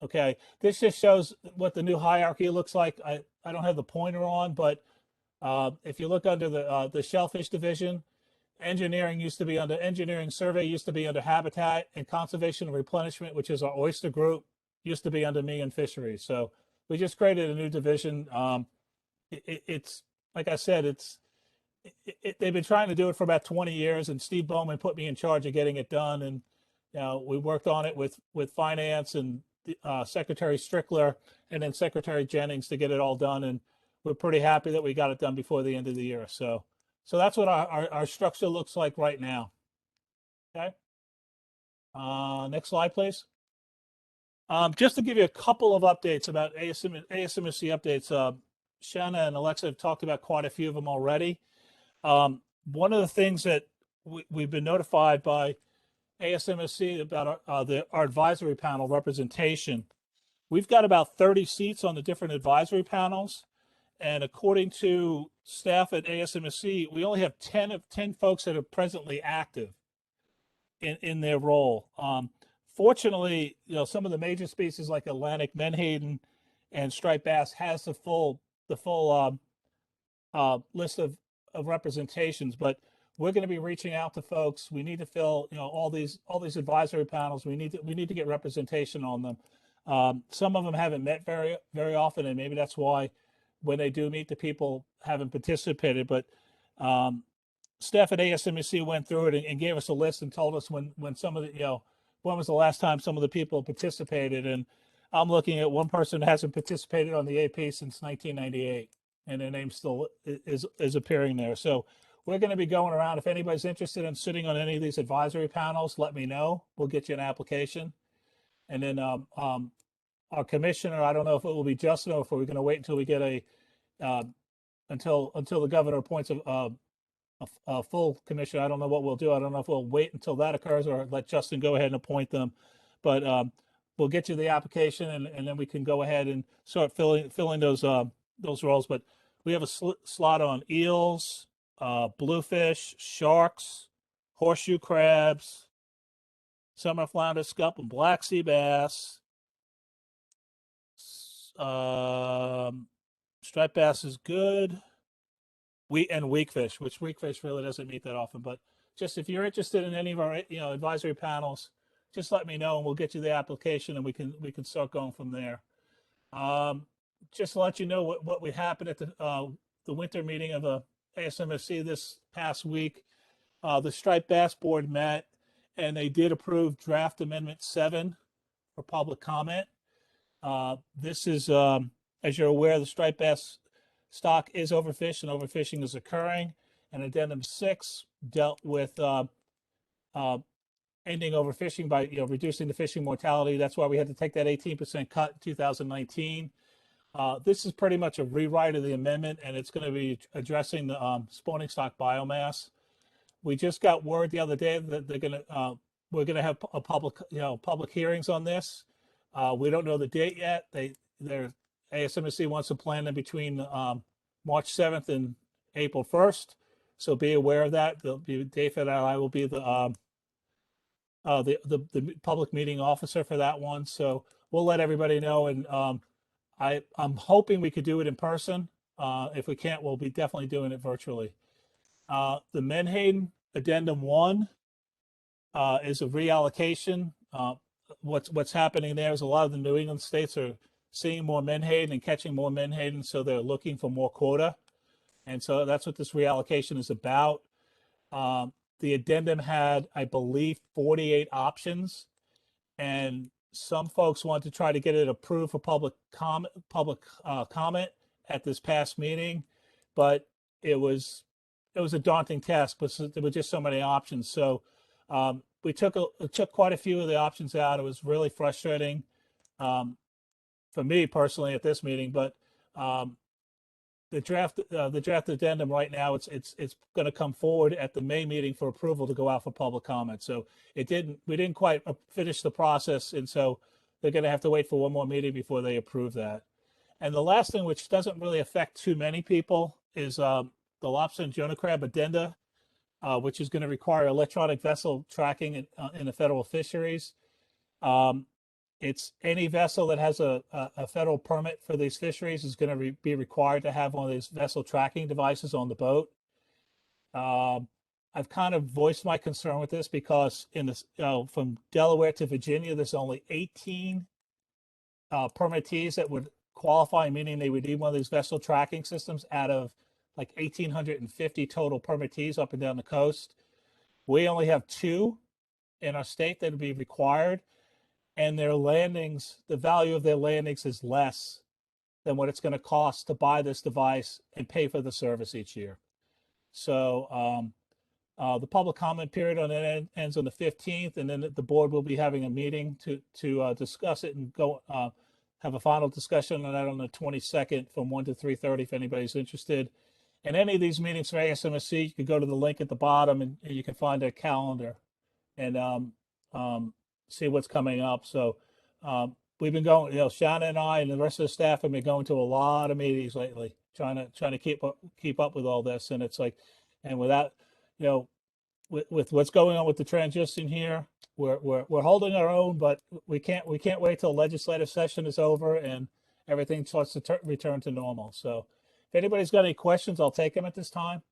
Okay, this just shows what the new hierarchy looks like. I don't have the pointer on, but if you look under the Shellfish Division, engineering survey used to be under habitat, and conservation and replenishment, which is our oyster group, used to be under me and fisheries. So we just created a new division. It's like I said, they've been trying to do it for about 20 years, and Steve Bowman put me in charge of getting it done. And we worked on it with finance and Secretary Strickler and then Secretary Jennings to get it all done. And we're pretty happy that we got it done before the end of the year. So that's what our structure looks like right now. Okay. Next slide, please. Just to give you a couple of updates about Asm Asmrc updates. Shanna and Alexa have talked about quite a few of them already. One of the things that we've been notified by ASMSC about our advisory panel representation. We've got about 30 seats on the different advisory panels. And according to staff at ASMSC, we only have 10 folks that are presently active in their role. Fortunately, some of the major species like Atlantic menhaden and striped bass has the full list of representations, but we're going to be reaching out to folks. We need to fill, all these advisory panels. We need to get representation on them. Some of them haven't met very often, and maybe that's why when they do meet, the people haven't participated. But staff at ASMSC went through it and gave us a list and told us when some of the, when was the last time some of the people participated. And I'm looking at one person that hasn't participated on the AP since 1998, and their name still is appearing there. So we're going to be going around. If anybody's interested in sitting on any of these advisory panels, let me know. We'll get you an application. And then our commissioner, I don't know if it will be Justin or if we're going to wait until we get until the governor appoints a full commissioner. I don't know what we'll do. I don't know if we'll wait until that occurs or let Justin go ahead and appoint them. But we'll get you the application, and then we can go ahead and start filling those roles. But we have a slot on eels, bluefish, sharks, horseshoe crabs, summer flounder, scupp, and black sea bass. Striped bass is good. Weakfish, which weakfish really doesn't meet that often. But just if you're interested in any of our advisory panels, just let me know and we'll get you the application, and we can start going from there. Just to let you know what would happen at the winter meeting of the ASMSC this past week. The Striped Bass Board met, and they did approve draft amendment 7 for public comment. This is, as you're aware, the striped bass stock is overfished, and overfishing is occurring. And addendum 6 dealt with ending overfishing by reducing the fishing mortality. That's why we had to take that 18% cut in 2019. This is pretty much a rewrite of the amendment, and it's going to be addressing the spawning stock biomass. We just got word the other day that we're going to have a public hearings on this. We don't know the date yet. Their ASMSC wants to plan them between March 7th and April 1st. So be aware of that. Dave and I will be the public meeting officer for that one. So we'll let everybody know. And I'm hoping we could do it in person. If we can't, we'll be definitely doing it virtually. The menhaden addendum 1 is a reallocation. What's happening there is a lot of the New England states are seeing more menhaden and catching more menhaden, so they're looking for more quota. And so that's what this reallocation is about. The addendum had, I believe, 48 options, and some folks want to try to get it approved for public comment at this past meeting, but it was a daunting task, but there were just so many options. So we took quite a few of the options out. It was really frustrating for me personally at this meeting, but the draft addendum right now, it's going to come forward at the May meeting for approval to go out for public comment. So we didn't quite finish the process, and so they're going to have to wait for one more meeting before they approve that. And the last thing, which doesn't really affect too many people, is the lobster and Jonah crab addenda, which is going to require electronic vessel tracking in the federal fisheries. It's any vessel that has a federal permit for these fisheries is going to be required to have one of these vessel tracking devices on the boat. I've kind of voiced my concern with this because from Delaware to Virginia, there's only 18 permittees that would qualify, meaning they would need one of these vessel tracking systems out of like 1,850 total permittees up and down the coast. We only have 2 in our state that would be required. And their landings, the value of their landings is less than what it's going to cost to buy this device and pay for the service each year. So the public comment period on that ends on the 15th, and then the board will be having a meeting to discuss it and go have a final discussion on that on the 22nd from 1 to 3:30 if anybody's interested. And any of these meetings for ASMSC, you can go to the link at the bottom and you can find a calendar and see what's coming up. So we've been going, Shauna and I and the rest of the staff have been going to a lot of meetings lately, trying to keep up with all this. And it's like, and without, with what's going on with the transition here, we're holding our own, but we can't wait till legislative session is over and everything starts to return to normal. So if anybody's got any questions, I'll take them at this time.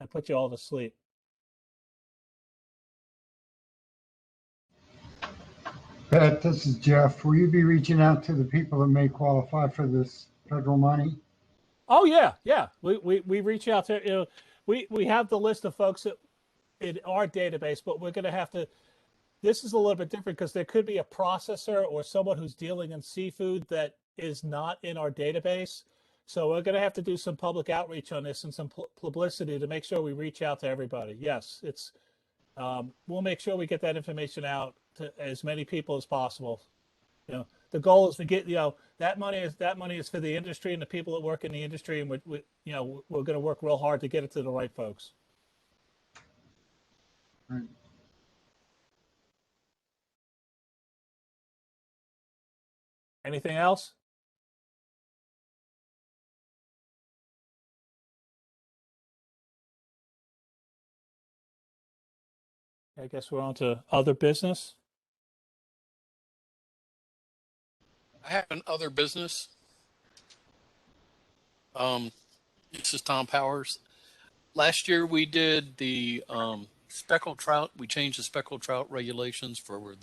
I put you all to sleep. Pat, this is Jeff. Will you be reaching out to the people that may qualify for this federal money? Oh yeah. We reach out to, we have the list of folks that in our database, but we're going to have to, this is a little bit different because there could be a processor or someone who's dealing in seafood that is not in our database. So we're going to have to do some public outreach on this and some publicity to make sure we reach out to everybody. Yes, it's, we'll make sure we get that information out to as many people as possible. The goal is to get, that money is for the industry and the people that work in the industry, and we're going to work real hard to get it to the right folks. Right. Anything else? I guess we're on to other business. I have an other business. This is Tom Powers. Last year we did the speckled trout. We changed the speckled trout regulations for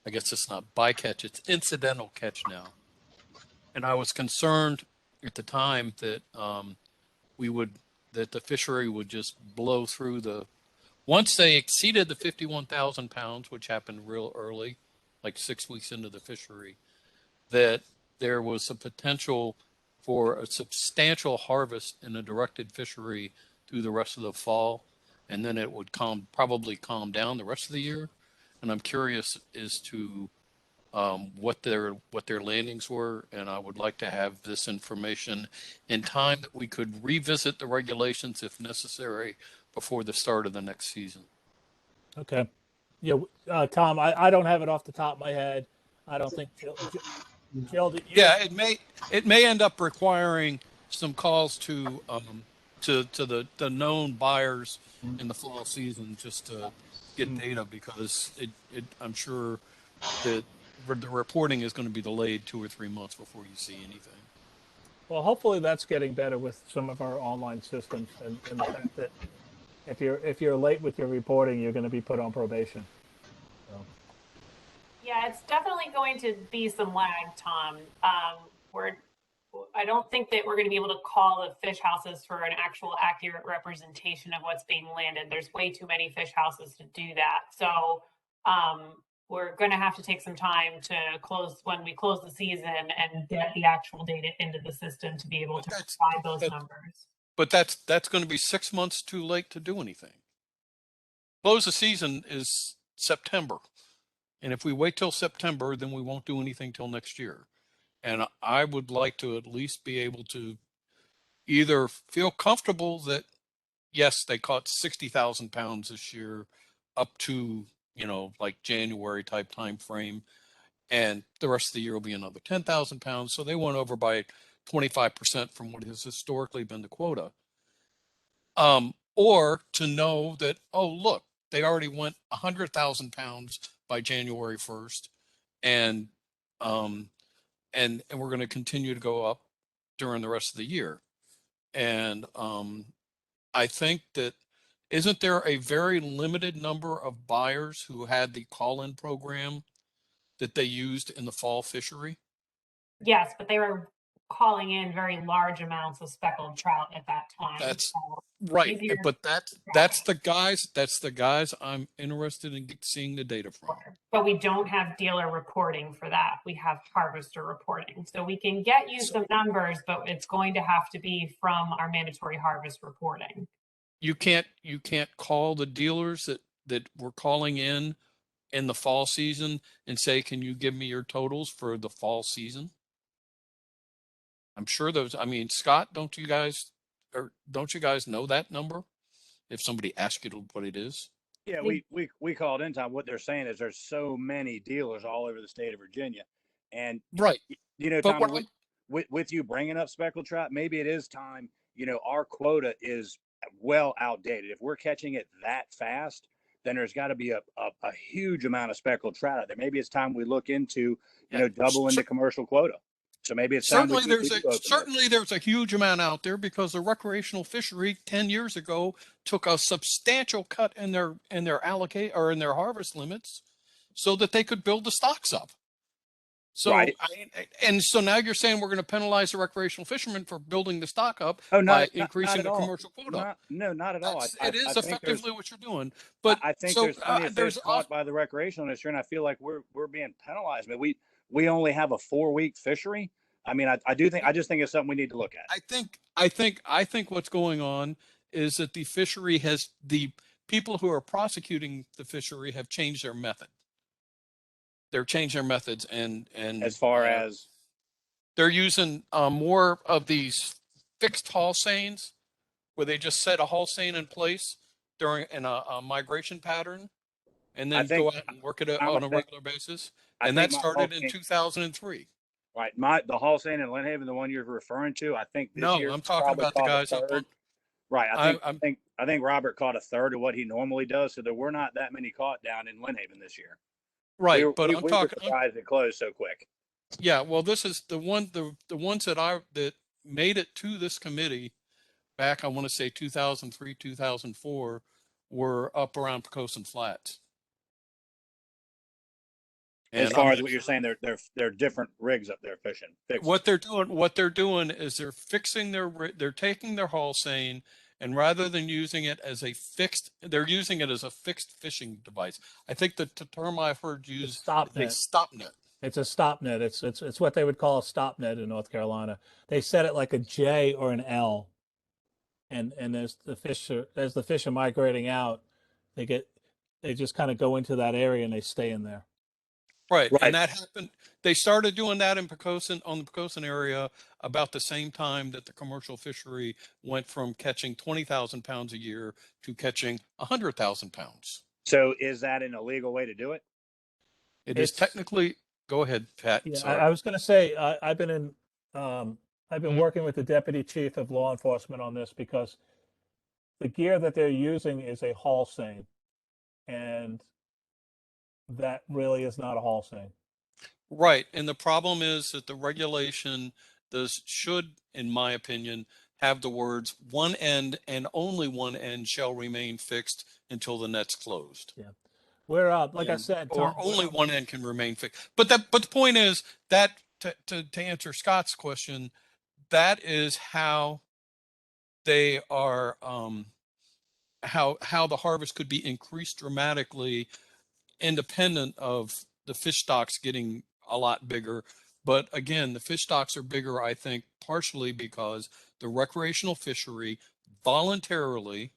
I guess it's not bycatch, it's incidental catch now. And I was concerned at the time that that the fishery would just blow through once they exceeded the 51,000 pounds, which happened real early, like 6 weeks into the fishery, that there was a potential for a substantial harvest in a directed fishery through the rest of the fall, and then it would probably calm down the rest of the year. And I'm curious as to what their landings were, and I would like to have this information in time that we could revisit the regulations if necessary before the start of the next season. Okay. Tom, I don't have it off the top of my head. I don't think Jill, yeah, it may end up requiring some calls to the known buyers in the fall season just to get data, because I'm sure that the reporting is going to be delayed 2 or 3 months before you see anything. Well, hopefully that's getting better with some of our online systems, and the fact that if you're late with your reporting, you're going to be put on probation. So. Yeah, it's definitely going to be some lag, Tom. I don't think that we're going to be able to call the fish houses for an actual accurate representation of what's being landed. There's way too many fish houses to do that. So we're going to have to take some time to when we close the season and get the actual data into the system to be able to provide those numbers. But that's going to be 6 months too late to do anything. Close the season is September. And if we wait till September, then we won't do anything till next year. And I would like to at least be able to either feel comfortable that, yes, they caught 60,000 pounds this year up to, like January type time frame. And the rest of the year will be another 10,000 pounds. So they went over by 25% from what has historically been the quota. Or to know that, oh, look, they already went 100,000 pounds by January 1st. And we're going to continue to go up during the rest of the year. And I think that isn't there a very limited number of buyers who had the call-in program that they used in the fall fishery? Yes, but they were calling in very large amounts of speckled trout at that time. That's so right. But that's the guys I'm interested in seeing the data from. But we don't have dealer reporting for that. We have harvester reporting. So we can get you some numbers, but it's going to have to be from our mandatory harvest reporting. You can't call the dealers that were calling in the fall season and say, can you give me your totals for the fall season? I'm sure Scott, don't you guys know that number? If somebody asks you what it is. Yeah, we called in time. What they're saying is there's so many dealers all over the state of Virginia. And right. Tommy, with you bringing up speckled trout, maybe it is time, our quota is well outdated. If we're catching it that fast, then there's got to be a huge amount of speckled trout out there. Maybe it's time we look into, doubling the commercial quota. So maybe it's certainly there's a huge amount out there because the recreational fishery 10 years ago took a substantial cut in their allocate or in their harvest limits so that they could build the stocks up. So right. So now you're saying we're going to penalize the recreational fishermen for building the stock up by increasing the commercial quota. Not at all. It is effectively what you're doing. But I think there's plenty of fish caught by the recreational industry, and I feel like we're being penalized. I mean, we only have a 4-week fishery. I mean, I just think it's something we need to look at. I think what's going on is that the people who are prosecuting the fishery have changed their method. They're changed their methods and as far as they're using more of these fixed haul seines where they just set a haul seine in place during a migration pattern and then go out and work it on a regular basis. And that started in 2003. Right. The haul seine in Lynnhaven, the one you're referring to, I think this year I'm talking about the guys up on. Right. I think Robert caught a third of what he normally does, so there were not that many caught down in Lynnhaven this year. Right, I'm talking. We were surprised it closed so quick. Yeah, well, this is the ones that made it to this committee back. I want to say 2003, 2004, were up around Pocosin Flats. And as far as what you're saying, they're different rigs up there fishing. What they're doing is they're taking their haul seine, and rather than using it as a fixed, they're using it as a fixed fishing device. I think the term I've heard used stop net. It's a stop net. It's a stop net. It's what they would call a stop net in North Carolina. They set it like a J or an L, and as the fish are migrating out, they just kind of go into that area and they stay in there. Right. And that happened. They started doing that in on the Pocosin area about the same time that the commercial fishery went from catching 20,000 pounds a year to catching 100,000 pounds. So is that an illegal way to do it? It is technically. Go ahead, Pat. Yeah, I was going to say I've been working with the deputy chief of law enforcement on this because the gear that they're using is a haul seine, and that really is not a haul seine. Right. And the problem is that the regulation should, in my opinion, have the words one end and only one end shall remain fixed until the net's closed. Yeah. We're I said, or only one end can remain fixed. But the point is that to answer Scott's question, that is how they are, how the harvest could be increased dramatically, independent of the fish stocks getting a lot bigger. But again, the fish stocks are bigger, I think, partially because the recreational fishery voluntarily,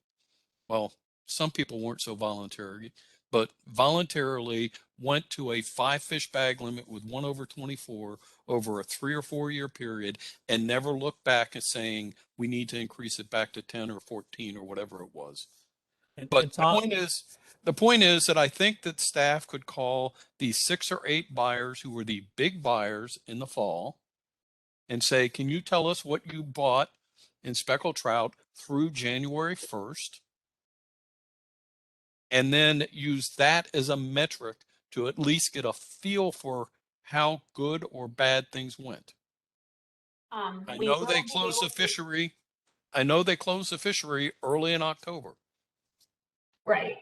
well, some people weren't so voluntary, but voluntarily went to a 5 fish bag limit with 1/24 over a 3 or 4 year period and never looked back at saying we need to increase it back to 10 or 14 or whatever it was. And But Tom, the point is that I think that staff could call these 6 or 8 buyers who were the big buyers in the fall and say, can you tell us what you bought in speckled trout through January 1st? And then use that as a metric to at least get a feel for how good or bad things went. I We know will they be closed able the to- fishery. I know they closed the fishery early in October. Right.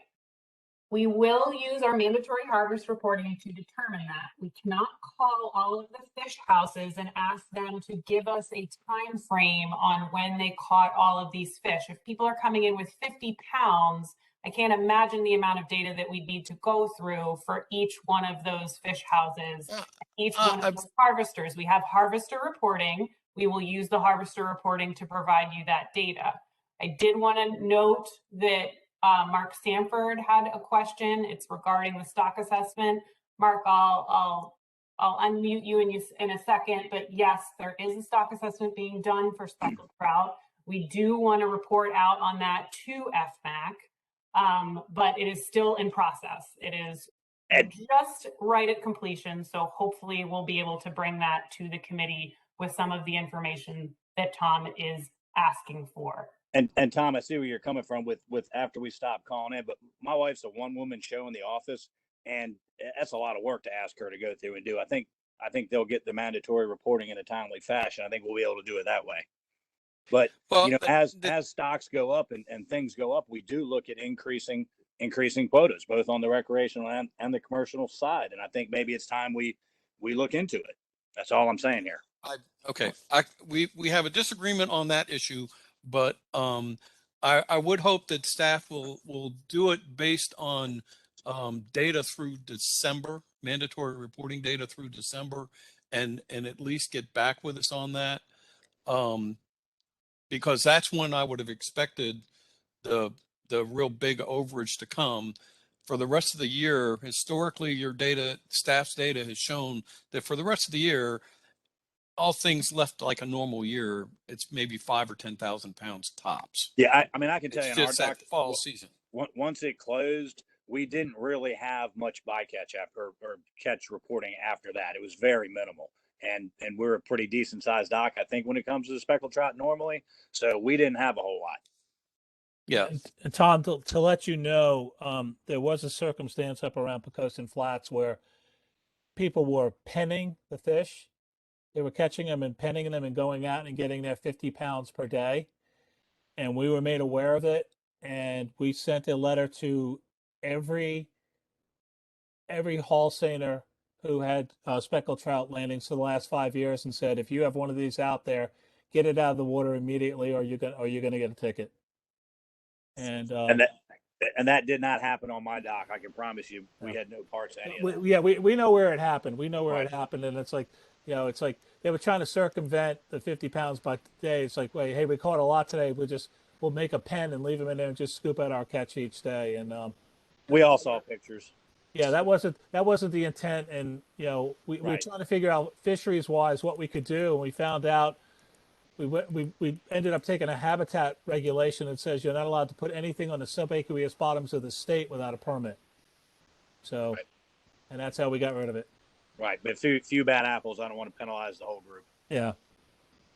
We will use our mandatory harvest reporting to determine that. We cannot call all of the fish houses and ask them to give us a time frame on when they caught all of these fish. If people are coming in with 50 pounds, I can't imagine the amount of data that we'd need to go through for each one of those fish houses, each one of those harvesters. We have harvester reporting. We will use the harvester reporting to provide you that data. I did want to note that Mark Sanford had a question. It's regarding the stock assessment. Mark, I'll unmute you in a second, but yes, there is a stock assessment being done for speckled trout. We do want to report out on that to FMAC, but it is still in process. It is just right at completion, so hopefully we'll be able to bring that to the committee with some of the information that Tom is asking for. And Tom, I see where you're coming from with after we stop calling in, but my wife's a one-woman show in the office, and that's a lot of work to ask her to go through and do. I think they'll get the mandatory reporting in a timely fashion. I think we'll be able to do it that way. But as stocks go up and things go up, we do look at increasing quotas, both on the recreational and the commercial side. And I think maybe it's time we look into it. That's all I'm saying here. We have a disagreement on that issue, but I would hope that staff will do it based on data through December, mandatory reporting data through December, and at least get back with us on that, because that's when I would have expected the real big overage to come. For the rest of the year, historically, your data, staff's data has shown that for the rest of the year, all things left like a normal year, it's maybe 5 or 10,000 pounds tops. Yeah, I mean, I can tell you, in our that fall season. Once it closed, we didn't really have much bycatch after or catch reporting after that. It was very minimal, and we're a pretty decent sized dock, I think, when it comes to the speckled trout normally. So we didn't have a whole lot. Yeah. And Tom, to let you know, there was a circumstance up around Pocosin Flats where people were penning the fish. They were catching them and penning them and going out and getting their 50 pounds per day. And we were made aware of it. And we sent a letter to every haul seiner who had speckled trout landings for the last 5 years and said, if you have one of these out there, get it out of the water immediately, or you're going to get a ticket. And that did not happen on my dock. I can promise you, we had no parts of any of that. Yeah, we know where it happened. We know where it happened, and it's like, it's like they were trying to circumvent the 50 pounds by day. It's like, wait, hey, we caught a lot today. We'll make a pen and leave them in there and just scoop out our catch each day. And we all saw pictures. Yeah, that wasn't the intent. And we were trying to figure out fisheries wise what we could do, and we found out. We ended up taking a habitat regulation that says you're not allowed to put anything on the subaqueous bottoms of the state without a permit. So, and that's how we got rid of it. Right, but few bad apples. I don't want to penalize the whole group. Yeah.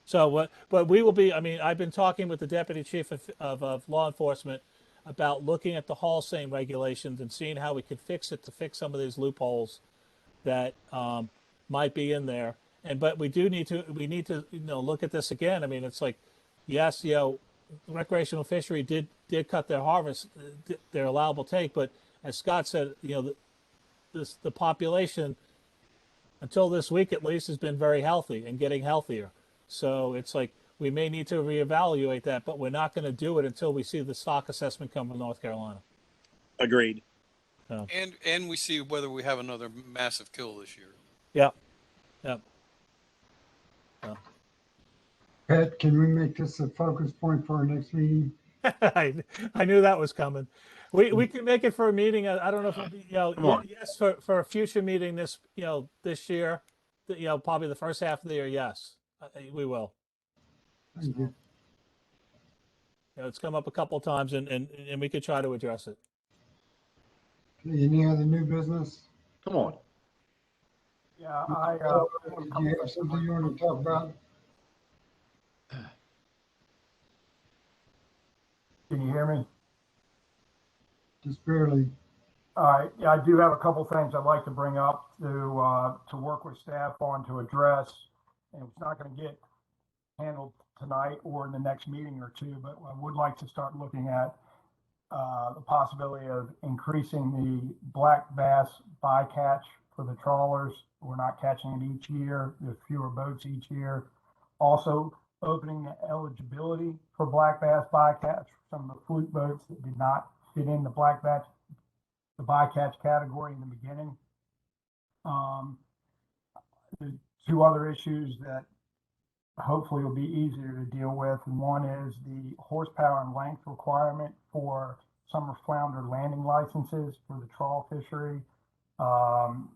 So, but we will be. I mean, I've been talking with the deputy chief of law enforcement about looking at the haul seine regulations and seeing how we could fix it to fix some of these loopholes that might be in there. But we need to look at this again. I mean, it's like, yes, recreational fishery did cut their harvest, their allowable take, but as Scott said, the population until this week at least has been very healthy and getting healthier. So it's like we may need to reevaluate that, but we're not going to do it until we see the stock assessment come from North Carolina. Agreed. So, And we see whether we have another massive kill this year. yeah. Yeah. So. Pat, can we make this a focus point for our next meeting? I knew that was coming. We can make it for a meeting. I don't know if it'll be, Come on. yes, for a future meeting this, this year, probably the first half of the year. Yes, we will. Thank you. It's come up a couple of times and we could try to address it. Okay, any other new business? Come on. Yeah, Did you have something you want to talk about? can you hear me? Just barely. All right, yeah, I do have a couple things I'd like to bring up to work with staff on to address. And it's not going to get handled tonight or in the next meeting or two, but I would like to start looking at the possibility of increasing the black bass bycatch for the trawlers. We're not catching it each year. There's fewer boats each year. Also, opening the eligibility for black bass bycatch for some of the fluke boats that did not fit in the the bycatch category in the beginning. The two other issues that hopefully will be easier to deal with. And one is the horsepower and length requirement for summer flounder landing licenses for the trawl fishery.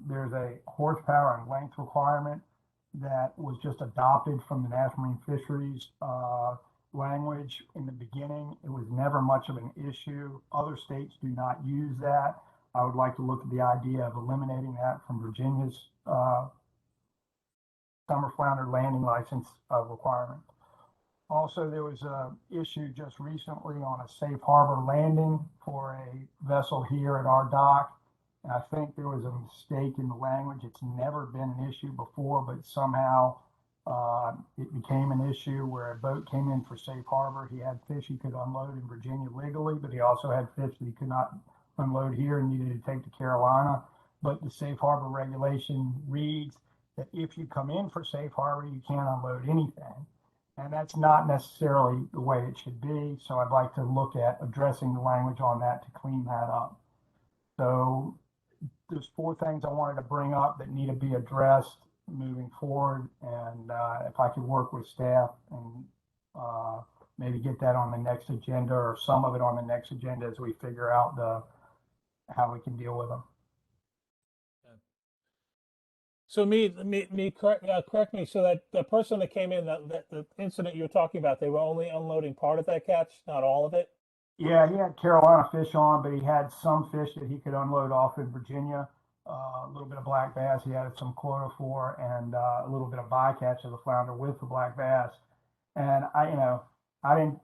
There's a horsepower and length requirement that was just adopted from the National Marine Fisheries language in the beginning. It was never much of an issue. Other states do not use that. I would like to look at the idea of eliminating that from Virginia's summer flounder landing license requirement. Also, there was a issue just recently on a safe harbor landing for a vessel here at our dock. And I think there was a mistake in the language. It's never been an issue before, but somehow it became an issue where a boat came in for safe harbor. He had fish he could unload in Virginia legally, but he also had fish that he could not unload here and needed to take to Carolina. But the safe harbor regulation reads that if you come in for safe harbor, you can't unload anything. And that's not necessarily the way it should be. So I'd like to look at addressing the language on that to clean that up. So there's four things I wanted to bring up that need to be addressed moving forward. And if I could work with staff and maybe get that on the next agenda or some of it on the next agenda as we figure out how we can deal with them. So correct me. So that the person that came in, that the incident you were talking about, they were only unloading part of that catch, not all of it? Yeah, he had Carolina fish on, but he had some fish that he could unload off in Virginia. A little bit of black bass he had some quota for, and a little bit of bycatch of the flounder with the black bass. And I didn't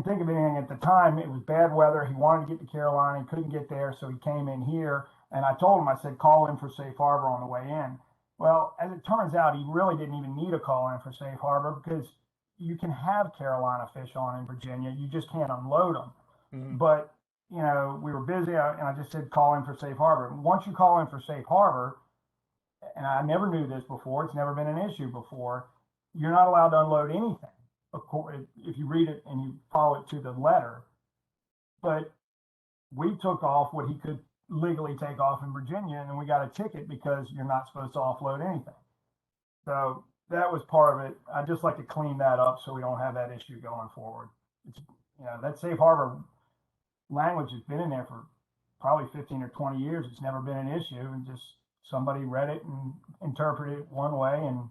think of anything at the time. It was bad weather. He wanted to get to Carolina. He couldn't get there, so he came in here. And I told him, I said, call in for safe harbor on the way in. Well, as it turns out, he really didn't even need a call in for safe harbor because you can have Carolina fish on in Virginia. You just can't unload them. Mm-hmm. But, we were busy, and I just said, call in for safe harbor. And once you call in for safe harbor, and I never knew this before, it's never been an issue before, you're not allowed to unload anything. Of course, if you read it and you follow it to the letter. But we took off what he could legally take off in Virginia, and we got a ticket because you're not supposed to offload anything. So that was part of it. I'd just like to clean that up so we don't have that issue going forward. It's, that safe harbor language has been in there for probably 15 or 20 years. It's never been an issue, and just somebody read it and interpreted it one way, and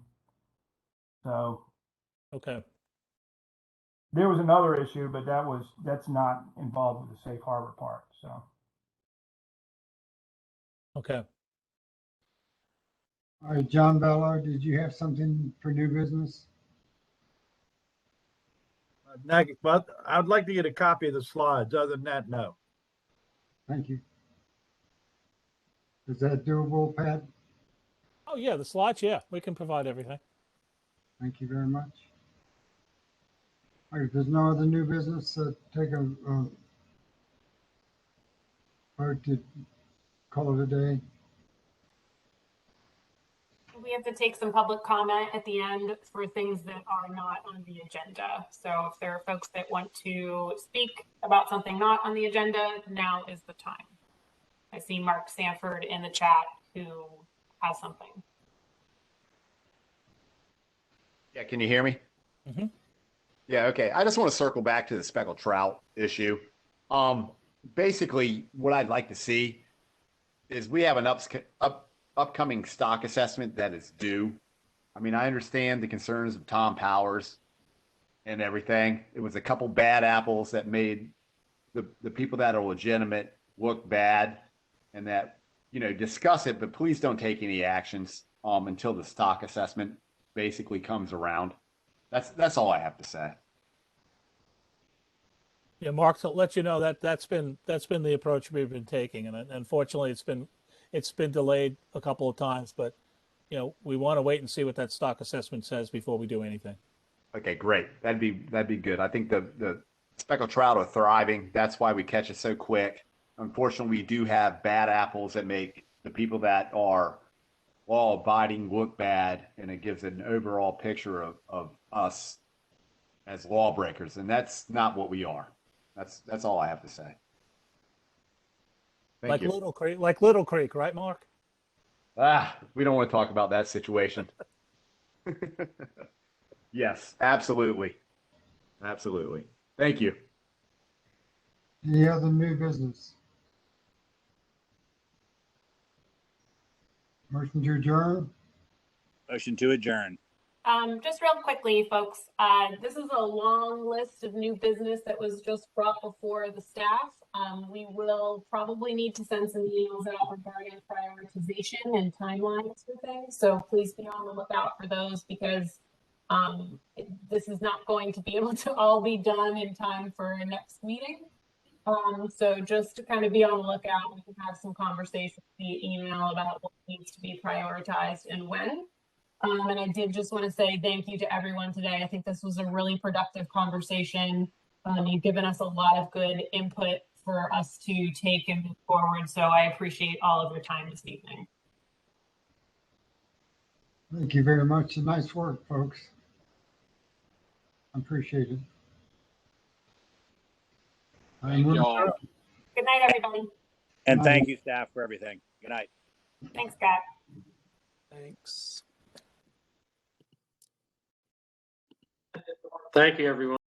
so. Okay. There was another issue, but that's not involved with the safe harbor part. So. Okay. All right, John Bello, did you have something for new business? But I'd like to get a copy of the slides. Other than that, no. Thank you. Is that doable, Pat? Oh yeah, the slides. Yeah, we can provide everything. Thank you very much. All right, if there's no other new business, take a vote to call it a day. we have to take some public comment at the end for things that are not on the agenda. So if there are folks that want to speak about something not on the agenda, now is the time. I see Mark Sanford in the chat who has something. Yeah, can you hear me? Mm-hmm. Yeah, okay. I just want to circle back to the speckled trout issue. Basically, what I'd like to see is we have an upcoming stock assessment that is due. I mean, I understand the concerns of Tom Powers and everything. It was a couple bad apples that made the people that are legitimate look bad, and that, you know, discuss it, but please don't take any actions until the stock assessment basically comes around. That's all I have to say. Yeah, Mark, to let you know that that's been the approach we've been taking, and unfortunately it's been delayed a couple of times, but you know, we want to wait and see what that stock assessment says before we do anything. Okay, great. That'd be good. I think the speckled trout are thriving. That's why we catch it so quick. Unfortunately, we do have bad apples that make the people that are law abiding look bad, and it gives an overall picture of us as lawbreakers, and that's not what we are. That's all I have to say. Thank you. Little Creek, right, Mark? We don't want to talk about that situation. Yes, absolutely. Absolutely. Thank you. Any other new business? Motion to adjourn? Motion to adjourn. Just real quickly, folks, this is a long list of new business that was just brought before the staff. We will probably need to send some emails out regarding prioritization and timelines for things. So please be on the lookout for those, because this is not going to be able to all be done in time for our next meeting. So just to kind of be on the lookout, we can have some conversations via email about what needs to be prioritized and when. And I did just want to say thank you to everyone today. I think this was a really productive conversation. You've given us a lot of good input for us to take and move forward. So I appreciate all of your time this evening. Thank you very much. Nice work, folks. Appreciate it. Thank y'all. Good night, everybody. And thank you, staff, for everything. Good night. Thanks, Scott. Thanks. Thank you, everyone.